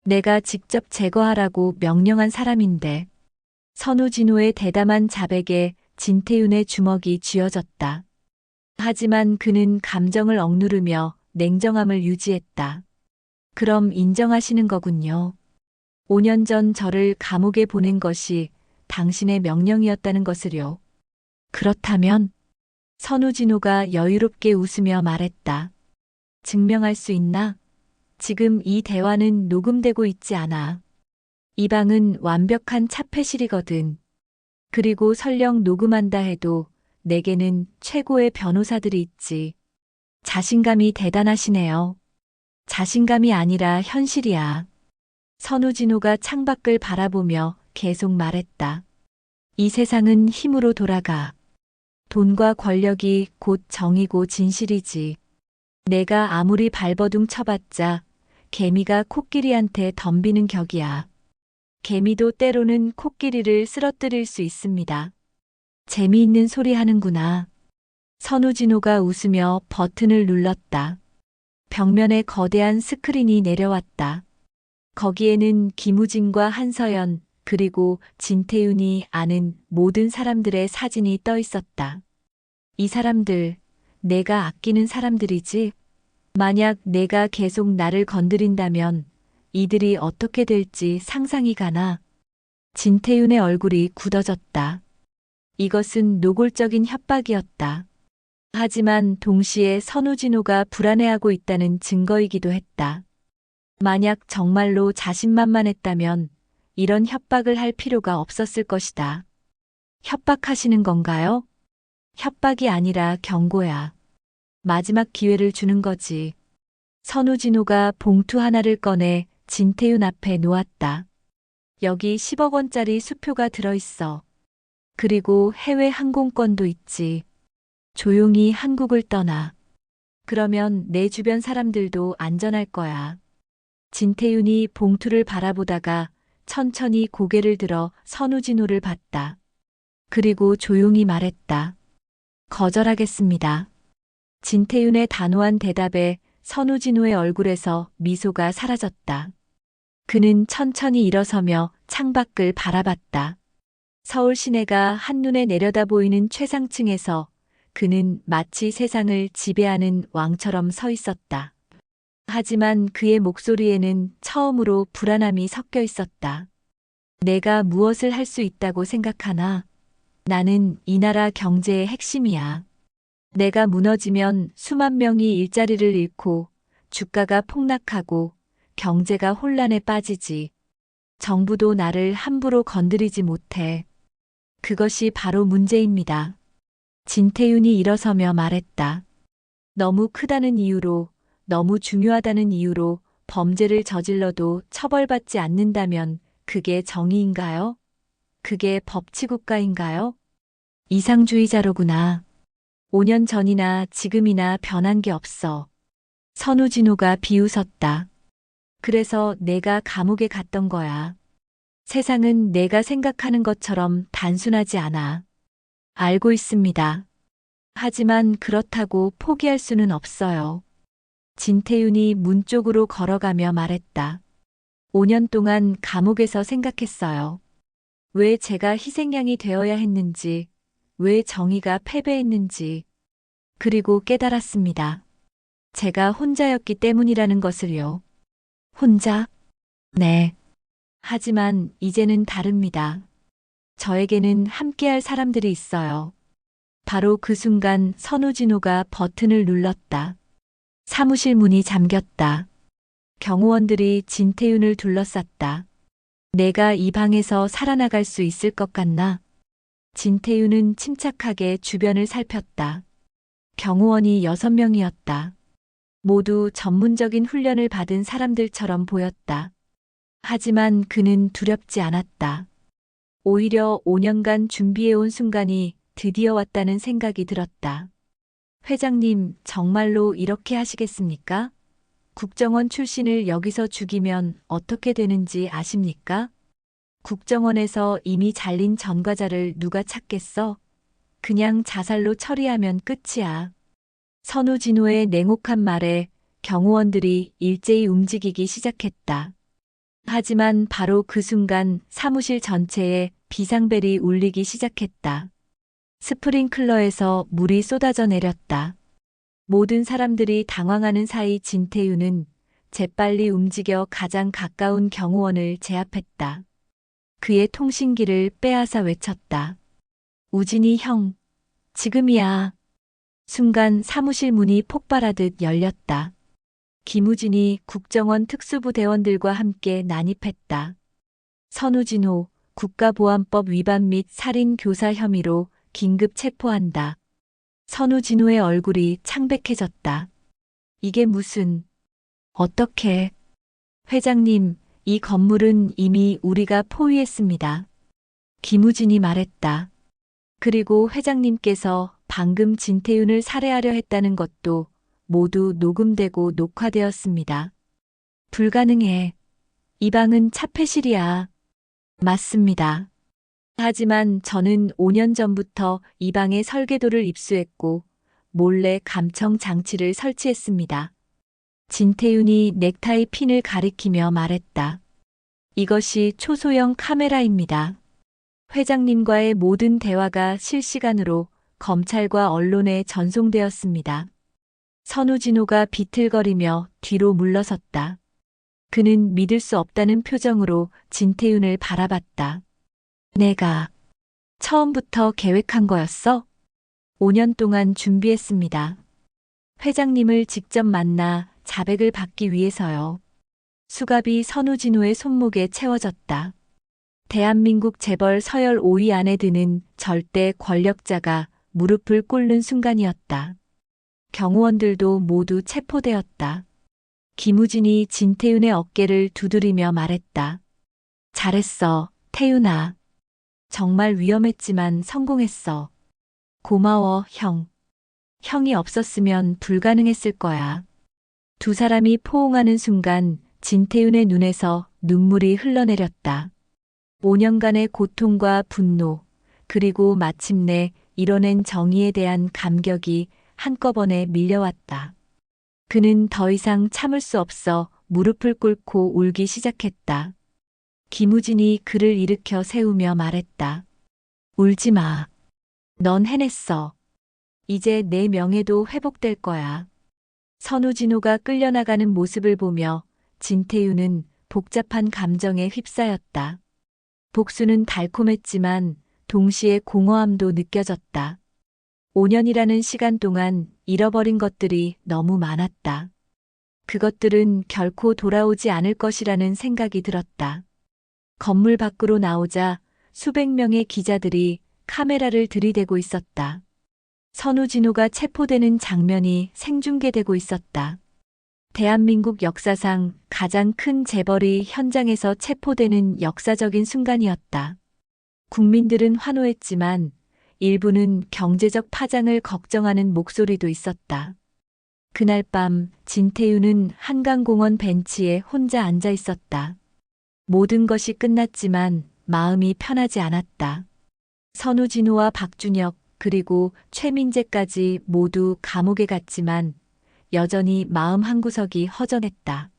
내가 직접 제거하라고 명령한 사람인데. 선우진호의 대담한 자백에 진태윤의 주먹이 쥐어졌다. 하지만 그는 감정을 억누르며 냉정함을 유지했다. 그럼 인정하시는 거군요. 5년 전 저를 감옥에 보낸 것이 당신의 명령이었다는 것을요. 그렇다면 선우진호가 여유롭게 웃으며 말했다. 증명할 수 있나? 지금 이 대화는 녹음되고 있지 않아. 이 방은 완벽한 차폐실이거든. 그리고 설령 녹음한다 해도 내게는 최고의 변호사들이 있지. 자신감이 대단하시네요. 자신감이 아니라 현실이야. 선우진호가 창밖을 바라보며 계속 말했다. 이 세상은 힘으로 돌아가. 돈과 권력이 곧 정의고 진실이지. 내가 아무리 발버둥 쳐봤자 개미가 코끼리한테 덤비는 격이야. 개미도 때로는 코끼리를 쓰러뜨릴 수 있습니다. 재미있는 소리 하는구나. 선우진호가 웃으며 버튼을 눌렀다. 벽면에 거대한 스크린이 내려왔다. 거기에는 김우진과 한서연, 그리고 진태윤이 아는 모든 사람들의 사진이 떠 있었다. 이 사람들, 내가 아끼는 사람들이지? 만약 내가 계속 나를 건드린다면 이들이 어떻게 될지 상상이 가나? 진태윤의 얼굴이 굳어졌다. 이것은 노골적인 협박이었다. 하지만 동시에 선우진호가 불안해하고 있다는 증거이기도 했다. 만약 정말로 자신만만했다면 이런 협박을 할 필요가 없었을 것이다. 협박하시는 건가요? 협박이 아니라 경고야. 마지막 기회를 주는 거지. 선우진호가 봉투 하나를 꺼내 진태윤 앞에 놓았다. 여기 10억 원짜리 수표가 들어있어. 그리고 해외 항공권도 있지. 조용히 한국을 떠나. 그러면 내 주변 사람들도 안전할 거야. 진태윤이 봉투를 바라보다가 천천히 고개를 들어 선우진호를 봤다. 그리고 조용히 말했다. 거절하겠습니다. 진태윤의 단호한 대답에 선우진호의 얼굴에서 미소가 사라졌다. 그는 천천히 일어서며 창밖을 바라봤다. 서울 시내가 한눈에 내려다 보이는 최상층에서 그는 마치 세상을 지배하는 왕처럼 서 있었다. 하지만 그의 목소리에는 처음으로 불안함이 섞여 있었다. 내가 무엇을 할 수 있다고 생각하나? 나는 이 나라 경제의 핵심이야. 내가 무너지면 수만 명이 일자리를 잃고 주가가 폭락하고 경제가 혼란에 빠지지. 정부도 나를 함부로 건드리지 못해. 그것이 바로 문제입니다. 진태윤이 일어서며 말했다. 너무 크다는 이유로, 너무 중요하다는 이유로 범죄를 저질러도 처벌받지 않는다면 그게 정의인가요? 그게 법치국가인가요? 이상주의자로구나. 5년 전이나 지금이나 변한 게 없어. 선우진호가 비웃었다. 그래서 내가 감옥에 갔던 거야. 세상은 내가 생각하는 것처럼 단순하지 않아. 알고 있습니다. 하지만 그렇다고 포기할 수는 없어요. 진태윤이 문 쪽으로 걸어가며 말했다. 5년 동안 감옥에서 생각했어요. 왜 제가 희생양이 되어야 했는지, 왜 정의가 패배했는지, 그리고 깨달았습니다. 제가 혼자였기 때문이라는 것을요. 혼자? 네. 하지만 이제는 다릅니다. 저에게는 함께할 사람들이 있어요. 바로 그 순간 선우진호가 버튼을 눌렀다. 사무실 문이 잠겼다. 경호원들이 진태윤을 둘러쌌다. 내가 이 방에서 살아나갈 수 있을 것 같나? 진태윤은 침착하게 주변을 살폈다. 경호원이 6명이었다. 모두 전문적인 훈련을 받은 사람들처럼 보였다. 하지만 그는 두렵지 않았다. 오히려 5년간 준비해온 순간이 드디어 왔다는 생각이 들었다. 회장님, 정말로 이렇게 하시겠습니까? 국정원 출신을 여기서 죽이면 어떻게 되는지 아십니까? 국정원에서 이미 잘린 전과자를 누가 찾겠어? 그냥 자살로 처리하면 끝이야. 선우진호의 냉혹한 말에 경호원들이 일제히 움직이기 시작했다. 하지만 바로 그 순간 사무실 전체에 비상벨이 울리기 시작했다. 스프링클러에서 물이 쏟아져 내렸다. 모든 사람들이 당황하는 사이 진태윤은 재빨리 움직여 가장 가까운 경호원을 제압했다. 그의 통신기를 빼앗아 외쳤다. 우진이 형, 지금이야. 순간 사무실 문이 폭발하듯 열렸다. 김우진이 국정원 특수부대원들과 함께 난입했다. 선우진호, 국가보안법 위반 및 살인 교사 혐의로 긴급 체포한다. 선우진호의 얼굴이 창백해졌다. 이게 무슨, 어떻게. 회장님, 이 건물은 이미 우리가 포위했습니다. 김우진이 말했다. 그리고 회장님께서 방금 진태윤을 살해하려 했다는 것도 모두 녹음되고 녹화되었습니다. 불가능해. 이 방은 차폐실이야. 맞습니다. 하지만 저는 5년 전부터 이 방에 설계도를 입수했고 몰래 감청 장치를 설치했습니다. 진태윤이 넥타이 핀을 가리키며 말했다. 이것이 초소형 카메라입니다. 회장님과의 모든 대화가 실시간으로 검찰과 언론에 전송되었습니다. 선우진호가 비틀거리며 뒤로 물러섰다. 그는 믿을 수 없다는 표정으로 진태윤을 바라봤다. 내가 처음부터 계획한 거였어? 5년 동안 준비했습니다. 회장님을 직접 만나 자백을 받기 위해서요. 수갑이 선우진호의 손목에 채워졌다. 대한민국 재벌 서열 5위 안에 드는 절대 권력자가 무릎을 꿇는 순간이었다. 경호원들도 모두 체포되었다. 김우진이 진태윤의 어깨를 두드리며 말했다. 잘했어, 태윤아. 정말 위험했지만 성공했어. 고마워, 형. 형이 없었으면 불가능했을 거야. 두 사람이 포옹하는 순간 진태윤의 눈에서 눈물이 흘러내렸다. 5년간의 고통과 분노, 그리고 마침내 이뤄낸 정의에 대한 감격이 한꺼번에 밀려왔다. 그는 더 이상 참을 수 없어 무릎을 꿇고 울기 시작했다. 김우진이 그를 일으켜 세우며 말했다. 울지 마. 넌 해냈어. 이제 내 명예도 회복될 거야. 선우진호가 끌려나가는 모습을 보며 진태윤은 복잡한 감정에 휩싸였다. 복수는 달콤했지만 동시에 공허함도 느껴졌다. 5년이라는 시간 동안 잃어버린 것들이 너무 많았다. 그것들은 결코 돌아오지 않을 것이라는 생각이 들었다. 건물 밖으로 나오자 수백 명의 기자들이 카메라를 들이대고 있었다. 선우진호가 체포되는 장면이 생중계되고 있었다. 대한민국 역사상 가장 큰 재벌이 현장에서 체포되는 역사적인 순간이었다. 국민들은 환호했지만 일부는 경제적 파장을 걱정하는 목소리도 있었다. 그날 밤 진태윤은 한강공원 벤치에 혼자 앉아 있었다. 모든 것이 끝났지만 마음이 편하지 않았다. 선우진호와 박준혁 그리고 최민재까지 모두 감옥에 갔지만 여전히 마음 한구석이 허전했다.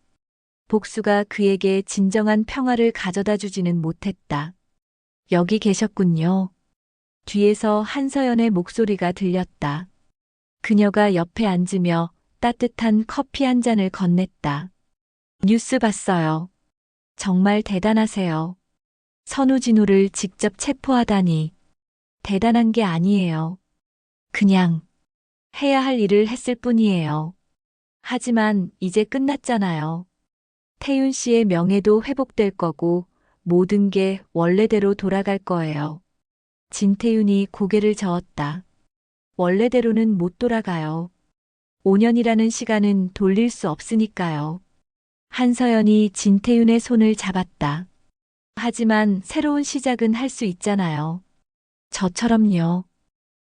복수가 그에게 진정한 평화를 가져다 주지는 못했다. 여기 계셨군요. 뒤에서 한서연의 목소리가 들렸다. 그녀가 옆에 앉으며 따뜻한 커피 한 잔을 건넸다. 뉴스 봤어요. 정말 대단하세요. 선우진호를 직접 체포하다니. 대단한 게 아니에요. 그냥 해야 할 일을 했을 뿐이에요. 하지만 이제 끝났잖아요. 태윤 씨의 명예도 회복될 거고 모든 게 원래대로 돌아갈 거예요. 진태윤이 고개를 저었다. 원래대로는 못 돌아가요. 5년이라는 시간은 돌릴 수 없으니까요. 한서연이 진태윤의 손을 잡았다. 하지만 새로운 시작은 할 수 있잖아요. 저처럼요.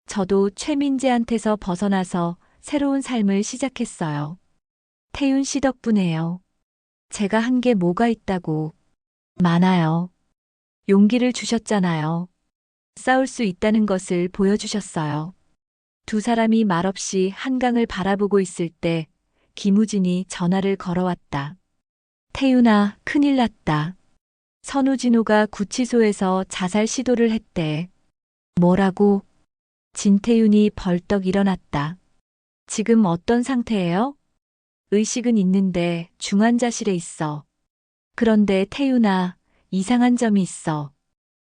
저도 최민재한테서 벗어나서 새로운 삶을 시작했어요. 태윤 씨 덕분에요. 제가 한 게 뭐가 있다고. 많아요. 용기를 주셨잖아요. 싸울 수 있다는 것을 보여주셨어요. 두 사람이 말없이 한강을 바라보고 있을 때 김우진이 전화를 걸어왔다. 태윤아, 큰일 났다. 선우진호가 구치소에서 자살 시도를 했대. 뭐라고? 진태윤이 벌떡 일어났다. 지금 어떤 상태예요? 의식은 있는데 중환자실에 있어. 그런데 태윤아, 이상한 점이 있어.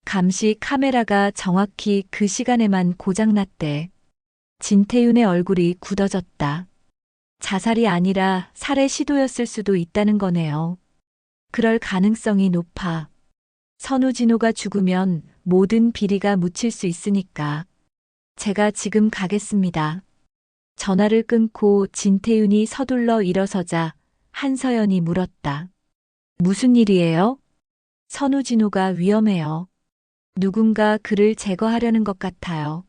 감시 카메라가 정확히 그 시간에만 고장났대. 진태윤의 얼굴이 굳어졌다. 자살이 아니라 살해 시도였을 수도 있다는 거네요. 그럴 가능성이 높아. 선우진호가 죽으면 모든 비리가 묻힐 수 있으니까. 제가 지금 가겠습니다. 전화를 끊고 진태윤이 서둘러 일어서자 한서연이 물었다. 무슨 일이에요? 선우진호가 위험해요. 누군가 그를 제거하려는 것 같아요.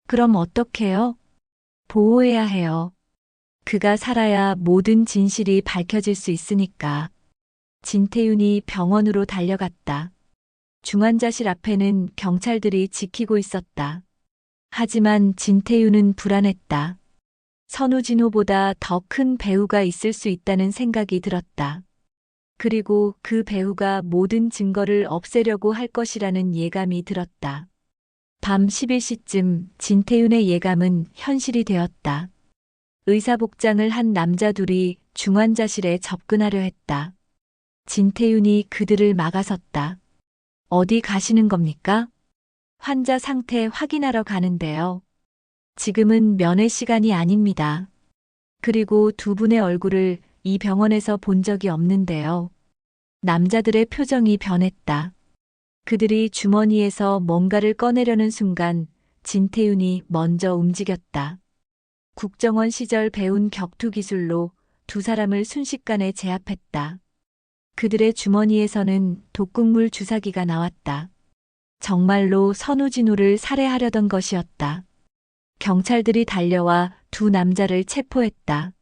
그럼 어떡해요? 보호해야 해요. 그가 살아야 모든 진실이 밝혀질 수 있으니까. 진태윤이 병원으로 달려갔다. 중환자실 앞에는 경찰들이 지키고 있었다. 하지만 진태윤은 불안했다. 선우진호보다 더 큰 배우가 있을 수 있다는 생각이 들었다. 그리고 그 배우가 모든 증거를 없애려고 할 것이라는 예감이 들었다. 밤 11시쯤 진태윤의 예감은 현실이 되었다. 의사복장을 한 남자 둘이 중환자실에 접근하려 했다. 진태윤이 그들을 막아섰다. 어디 가시는 겁니까? 환자 상태 확인하러 가는데요. 지금은 면회 시간이 아닙니다. 그리고 두 분의 얼굴을 이 병원에서 본 적이 없는데요. 남자들의 표정이 변했다. 그들이 주머니에서 뭔가를 꺼내려는 순간 진태윤이 먼저 움직였다. 국정원 시절 배운 격투 기술로 두 사람을 순식간에 제압했다. 그들의 주머니에서는 독극물 주사기가 나왔다. 정말로 선우진호를 살해하려던 것이었다. 경찰들이 달려와 두 남자를 체포했다.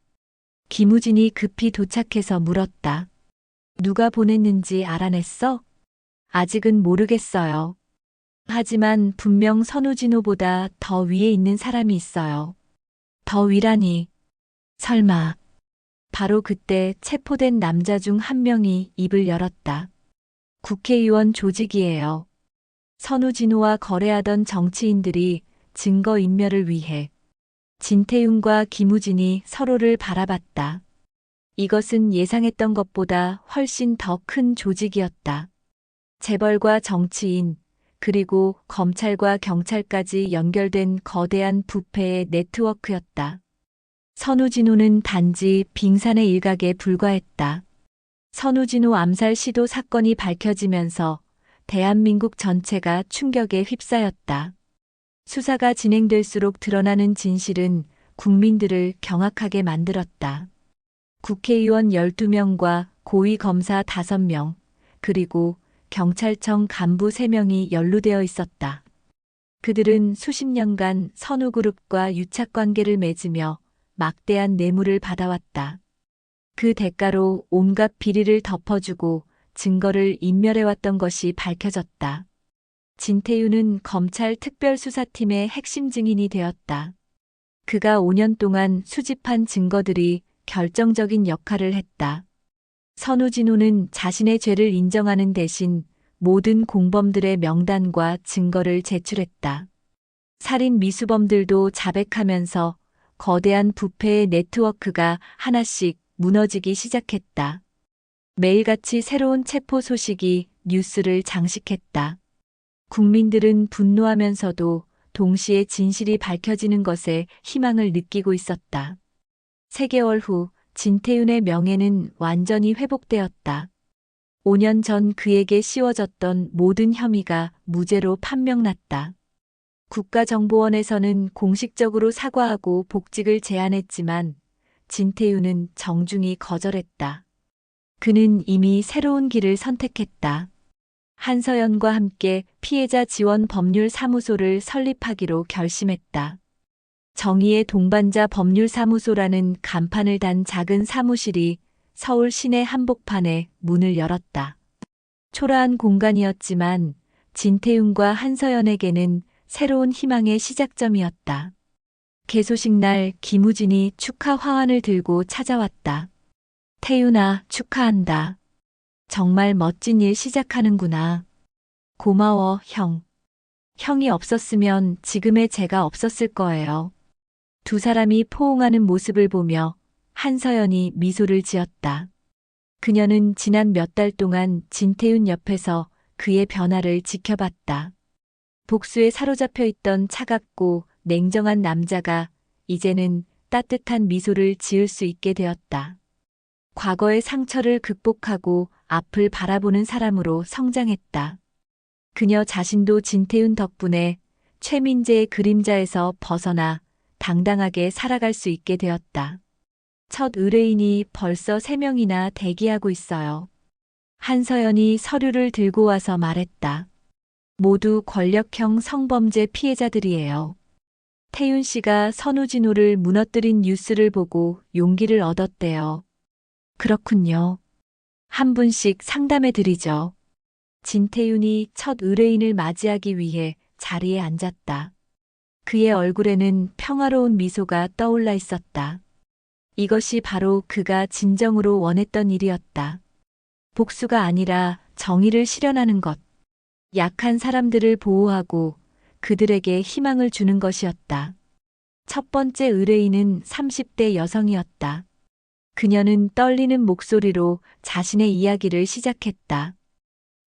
김우진이 급히 도착해서 물었다. 누가 보냈는지 알아냈어? 아직은 모르겠어요. 하지만 분명 선우진호보다 더 위에 있는 사람이 있어요. 더 위라니. 설마. 바로 그때 체포된 남자 중 한 명이 입을 열었다. 국회의원 조직이에요. 선우진호와 거래하던 정치인들이 증거인멸을 위해 진태윤과 김우진이 서로를 바라봤다. 이것은 예상했던 것보다 훨씬 더 큰 조직이었다. 재벌과 정치인, 그리고 검찰과 경찰까지 연결된 거대한 부패의 네트워크였다. 선우진호는 단지 빙산의 일각에 불과했다. 선우진호 암살 시도 사건이 밝혀지면서 대한민국 전체가 충격에 휩싸였다. 수사가 진행될수록 드러나는 진실은 국민들을 경악하게 만들었다. 국회의원 12명과 고위검사 5명, 그리고 경찰청 간부 3명이 연루되어 있었다. 그들은 수십 년간 선우그룹과 유착관계를 맺으며 막대한 뇌물을 받아왔다. 그 대가로 온갖 비리를 덮어주고 증거를 인멸해왔던 것이 밝혀졌다. 진태윤은 검찰 특별수사팀의 핵심 증인이 되었다. 그가 5년 동안 수집한 증거들이 결정적인 역할을 했다. 선우진호는 자신의 죄를 인정하는 대신 모든 공범들의 명단과 증거를 제출했다. 살인 미수범들도 자백하면서 거대한 부패의 네트워크가 하나씩 무너지기 시작했다. 매일같이 새로운 체포 소식이 뉴스를 장식했다. 국민들은 분노하면서도 동시에 진실이 밝혀지는 것에 희망을 느끼고 있었다. 3개월 후 진태윤의 명예는 완전히 회복되었다. 5년 전 그에게 씌워졌던 모든 혐의가 무죄로 판명났다. 국가정보원에서는 공식적으로 사과하고 복직을 제안했지만 진태윤은 정중히 거절했다. 그는 이미 새로운 길을 선택했다. 한서연과 함께 피해자 지원 법률 사무소를 설립하기로 결심했다. 정의의 동반자 법률사무소라는 간판을 단 작은 사무실이 서울 시내 한복판에 문을 열었다. 초라한 공간이었지만 진태윤과 한서연에게는 새로운 희망의 시작점이었다. 개소식 날 김우진이 축하 화환을 들고 찾아왔다. 태윤아, 축하한다. 정말 멋진 일 시작하는구나. 고마워, 형. 형이 없었으면 지금의 제가 없었을 거예요. 두 사람이 포옹하는 모습을 보며 한서연이 미소를 지었다. 그녀는 지난 몇 달 동안 진태윤 옆에서 그의 변화를 지켜봤다. 복수에 사로잡혀 있던 차갑고 냉정한 남자가 이제는 따뜻한 미소를 지을 수 있게 되었다. 과거의 상처를 극복하고 앞을 바라보는 사람으로 성장했다. 그녀 자신도 진태윤 덕분에 최민재의 그림자에서 벗어나 당당하게 살아갈 수 있게 되었다. 첫 의뢰인이 벌써 3명이나 대기하고 있어요. 한서연이 서류를 들고 와서 말했다. 모두 권력형 성범죄 피해자들이에요. 태윤 씨가 선우진호를 무너뜨린 뉴스를 보고 용기를 얻었대요. 그렇군요. 한 분씩 상담해 드리죠. 진태윤이 첫 의뢰인을 맞이하기 위해 자리에 앉았다. 그의 얼굴에는 평화로운 미소가 떠올라 있었다. 이것이 바로 그가 진정으로 원했던 일이었다. 복수가 아니라 정의를 실현하는 것. 약한 사람들을 보호하고 그들에게 희망을 주는 것이었다. 첫 번째 의뢰인은 30대 여성이었다. 그녀는 떨리는 목소리로 자신의 이야기를 시작했다.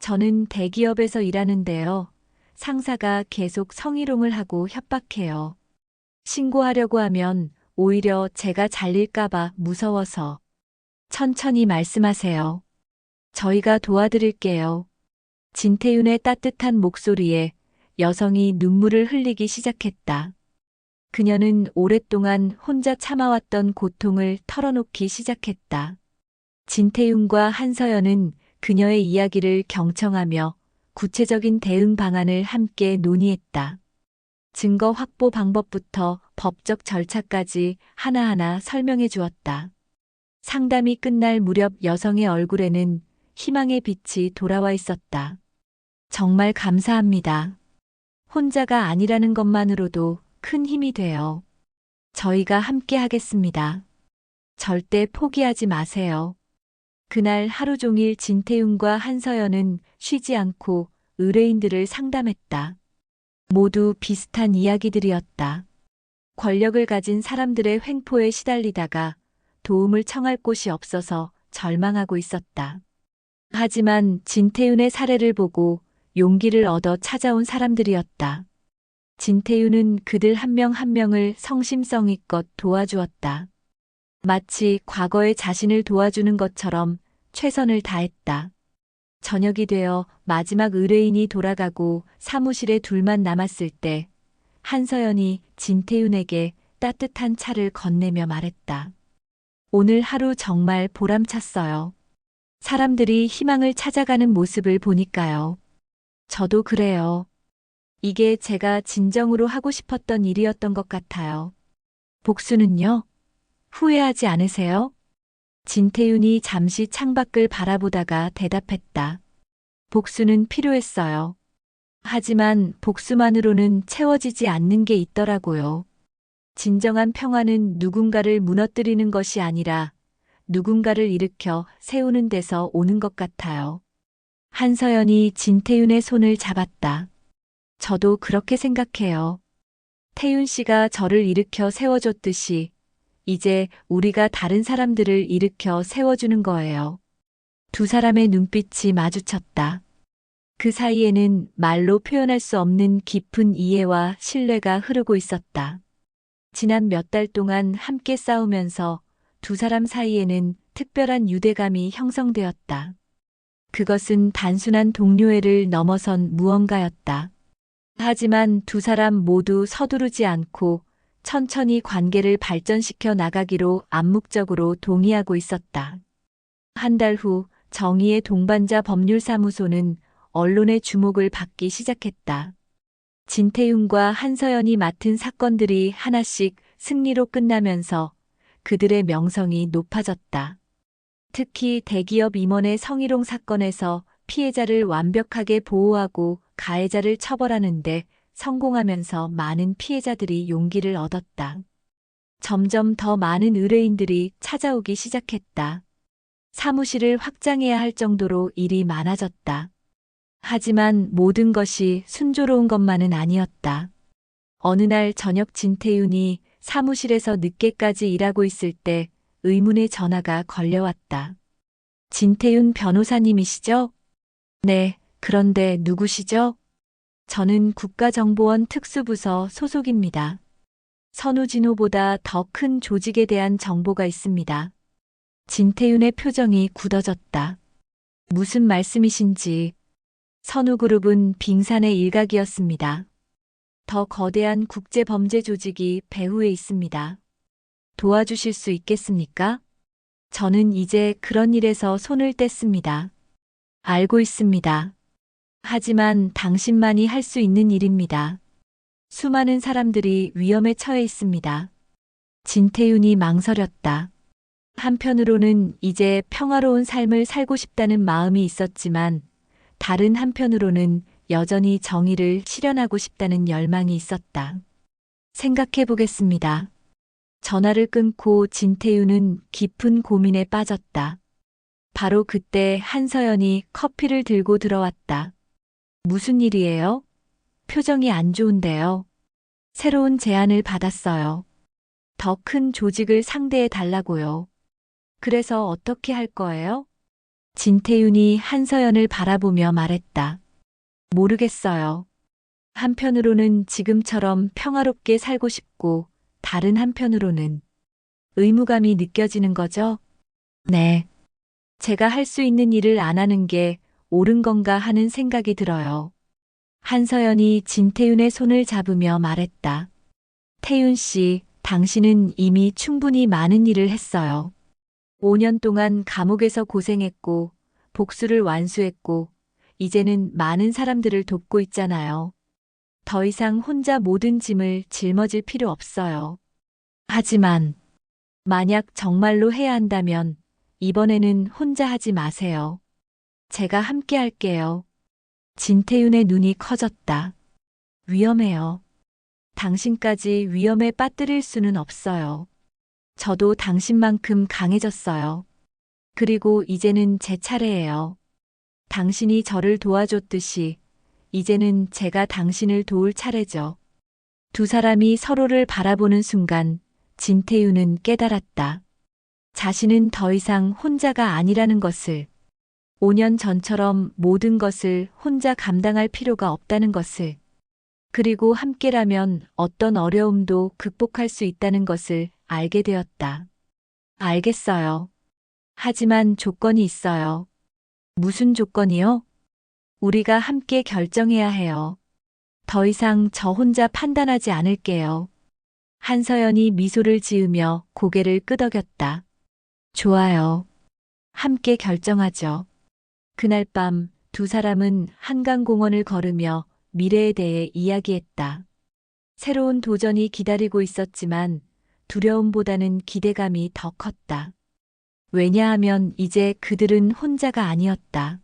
저는 대기업에서 일하는데요. 상사가 계속 성희롱을 하고 협박해요. 신고하려고 하면 오히려 제가 잘릴까봐 무서워서. 천천히 말씀하세요. 저희가 도와드릴게요. 진태윤의 따뜻한 목소리에 여성이 눈물을 흘리기 시작했다. 그녀는 오랫동안 혼자 참아왔던 고통을 털어놓기 시작했다. 진태윤과 한서연은 그녀의 이야기를 경청하며 구체적인 대응 방안을 함께 논의했다. 증거 확보 방법부터 법적 절차까지 하나하나 설명해 주었다. 상담이 끝날 무렵 여성의 얼굴에는 희망의 빛이 돌아와 있었다. 정말 감사합니다. 혼자가 아니라는 것만으로도 큰 힘이 돼요. 저희가 함께 하겠습니다. 절대 포기하지 마세요. 그날 하루 종일 진태윤과 한서연은 쉬지 않고 의뢰인들을 상담했다. 모두 비슷한 이야기들이었다. 권력을 가진 사람들의 횡포에 시달리다가 도움을 청할 곳이 없어서 절망하고 있었다. 하지만 진태윤의 사례를 보고 용기를 얻어 찾아온 사람들이었다. 진태윤은 그들 한 명 한 명을 성심성의껏 도와주었다. 마치 과거의 자신을 도와주는 것처럼 최선을 다했다. 저녁이 되어 마지막 의뢰인이 돌아가고 사무실에 둘만 남았을 때 한서연이 진태윤에게 따뜻한 차를 건네며 말했다. 오늘 하루 정말 보람찼어요. 사람들이 희망을 찾아가는 모습을 보니까요. 저도 그래요. 이게 제가 진정으로 하고 싶었던 일이었던 것 같아요. 복수는요? 후회하지 않으세요? 진태윤이 잠시 창밖을 바라보다가 대답했다. 복수는 필요했어요. 하지만 복수만으로는 채워지지 않는 게 있더라고요. 진정한 평화는 누군가를 무너뜨리는 것이 아니라 누군가를 일으켜 세우는 데서 오는 것 같아요. 한서연이 진태윤의 손을 잡았다. 저도 그렇게 생각해요. 태윤 씨가 저를 일으켜 세워줬듯이 이제 우리가 다른 사람들을 일으켜 세워주는 거예요. 두 사람의 눈빛이 마주쳤다. 그 사이에는 말로 표현할 수 없는 깊은 이해와 신뢰가 흐르고 있었다. 지난 몇 달 동안 함께 싸우면서 두 사람 사이에는 특별한 유대감이 형성되었다. 그것은 단순한 동료애를 넘어선 무언가였다. 하지만 두 사람 모두 서두르지 않고 천천히 관계를 발전시켜 나가기로 암묵적으로 동의하고 있었다. 한 달 후 정의의 동반자 법률사무소는 언론의 주목을 받기 시작했다. 진태윤과 한서연이 맡은 사건들이 하나씩 승리로 끝나면서 그들의 명성이 높아졌다. 특히 대기업 임원의 성희롱 사건에서 피해자를 완벽하게 보호하고 가해자를 처벌하는 데 성공하면서 많은 피해자들이 용기를 얻었다. 점점 더 많은 의뢰인들이 찾아오기 시작했다. 사무실을 확장해야 할 정도로 일이 많아졌다. 하지만 모든 것이 순조로운 것만은 아니었다. 어느 날 저녁 진태윤이 사무실에서 늦게까지 일하고 있을 때 의문의 전화가 걸려왔다. 진태윤 변호사님이시죠? 네, 그런데 누구시죠? 저는 국가정보원 특수부서 소속입니다. 선우진호보다 더 큰 조직에 대한 정보가 있습니다. 진태윤의 표정이 굳어졌다. 무슨 말씀이신지. 선우그룹은 빙산의 일각이었습니다. 더 거대한 국제범죄 조직이 배후에 있습니다. 도와주실 수 있겠습니까? 저는 이제 그런 일에서 손을 뗐습니다. 알고 있습니다. 하지만 당신만이 할 수 있는 일입니다. 수많은 사람들이 위험에 처해 있습니다. 진태윤이 망설였다. 한편으로는 이제 평화로운 삶을 살고 싶다는 마음이 있었지만 다른 한편으로는 여전히 정의를 실현하고 싶다는 열망이 있었다. 생각해 보겠습니다. 전화를 끊고 진태윤은 깊은 고민에 빠졌다. 바로 그때 한서연이 커피를 들고 들어왔다. 무슨 일이에요? 표정이 안 좋은데요. 새로운 제안을 받았어요. 더 큰 조직을 상대해 달라고요. 그래서 어떻게 할 거예요? 진태윤이 한서연을 바라보며 말했다. 모르겠어요. 한편으로는 지금처럼 평화롭게 살고 싶고 다른 한편으로는 의무감이 느껴지는 거죠? 네. 제가 할 수 있는 일을 안 하는 게 옳은 건가 하는 생각이 들어요. 한서연이 진태윤의 손을 잡으며 말했다. 태윤 씨, 당신은 이미 충분히 많은 일을 했어요. 5년 동안 감옥에서 고생했고, 복수를 완수했고, 이제는 많은 사람들을 돕고 있잖아요. 더 이상 혼자 모든 짐을 짊어질 필요 없어요. 하지만, 만약 정말로 해야 한다면, 이번에는 혼자 하지 마세요. 제가 함께 할게요. 진태윤의 눈이 커졌다. 위험해요. 당신까지 위험에 빠뜨릴 수는 없어요. 저도 당신만큼 강해졌어요. 그리고 이제는 제 차례예요. 당신이 저를 도와줬듯이 이제는 제가 당신을 도울 차례죠. 두 사람이 서로를 바라보는 순간 진태윤은 깨달았다. 자신은 더 이상 혼자가 아니라는 것을, 5년 전처럼 모든 것을 혼자 감당할 필요가 없다는 것을, 그리고 함께라면 어떤 어려움도 극복할 수 있다는 것을 알게 되었다. 알겠어요. 하지만 조건이 있어요. 무슨 조건이요? 우리가 함께 결정해야 해요. 더 이상 저 혼자 판단하지 않을게요. 한서연이 미소를 지으며 고개를 끄덕였다. 좋아요. 함께 결정하죠. 그날 밤 두 사람은 한강공원을 걸으며 미래에 대해 이야기했다. 새로운 도전이 기다리고 있었지만 두려움보다는 기대감이 더 컸다. 왜냐하면 이제 그들은 혼자가 아니었다.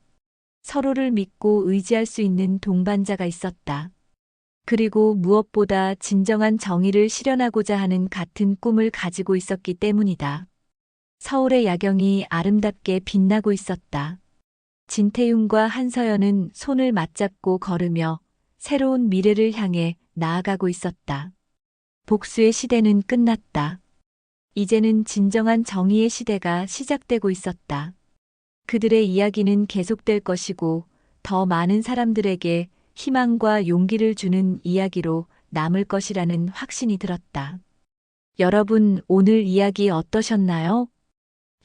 서로를 믿고 의지할 수 있는 동반자가 있었다. 그리고 무엇보다 진정한 정의를 실현하고자 하는 같은 꿈을 가지고 있었기 때문이다. 서울의 야경이 아름답게 빛나고 있었다. 진태윤과 한서연은 손을 맞잡고 걸으며 새로운 미래를 향해 나아가고 있었다. 복수의 시대는 끝났다. 이제는 진정한 정의의 시대가 시작되고 있었다. 그들의 이야기는 계속될 것이고 더 많은 사람들에게 희망과 용기를 주는 이야기로 남을 것이라는 확신이 들었다. 여러분, 오늘 이야기 어떠셨나요?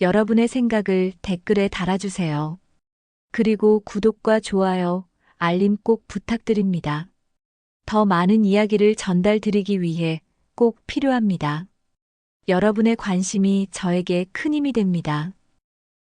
여러분의 생각을 댓글에 달아주세요. 그리고 구독과 좋아요, 알림 꼭 부탁드립니다. 더 많은 이야기를 전달드리기 위해 꼭 필요합니다. 여러분의 관심이 저에게 큰 힘이 됩니다.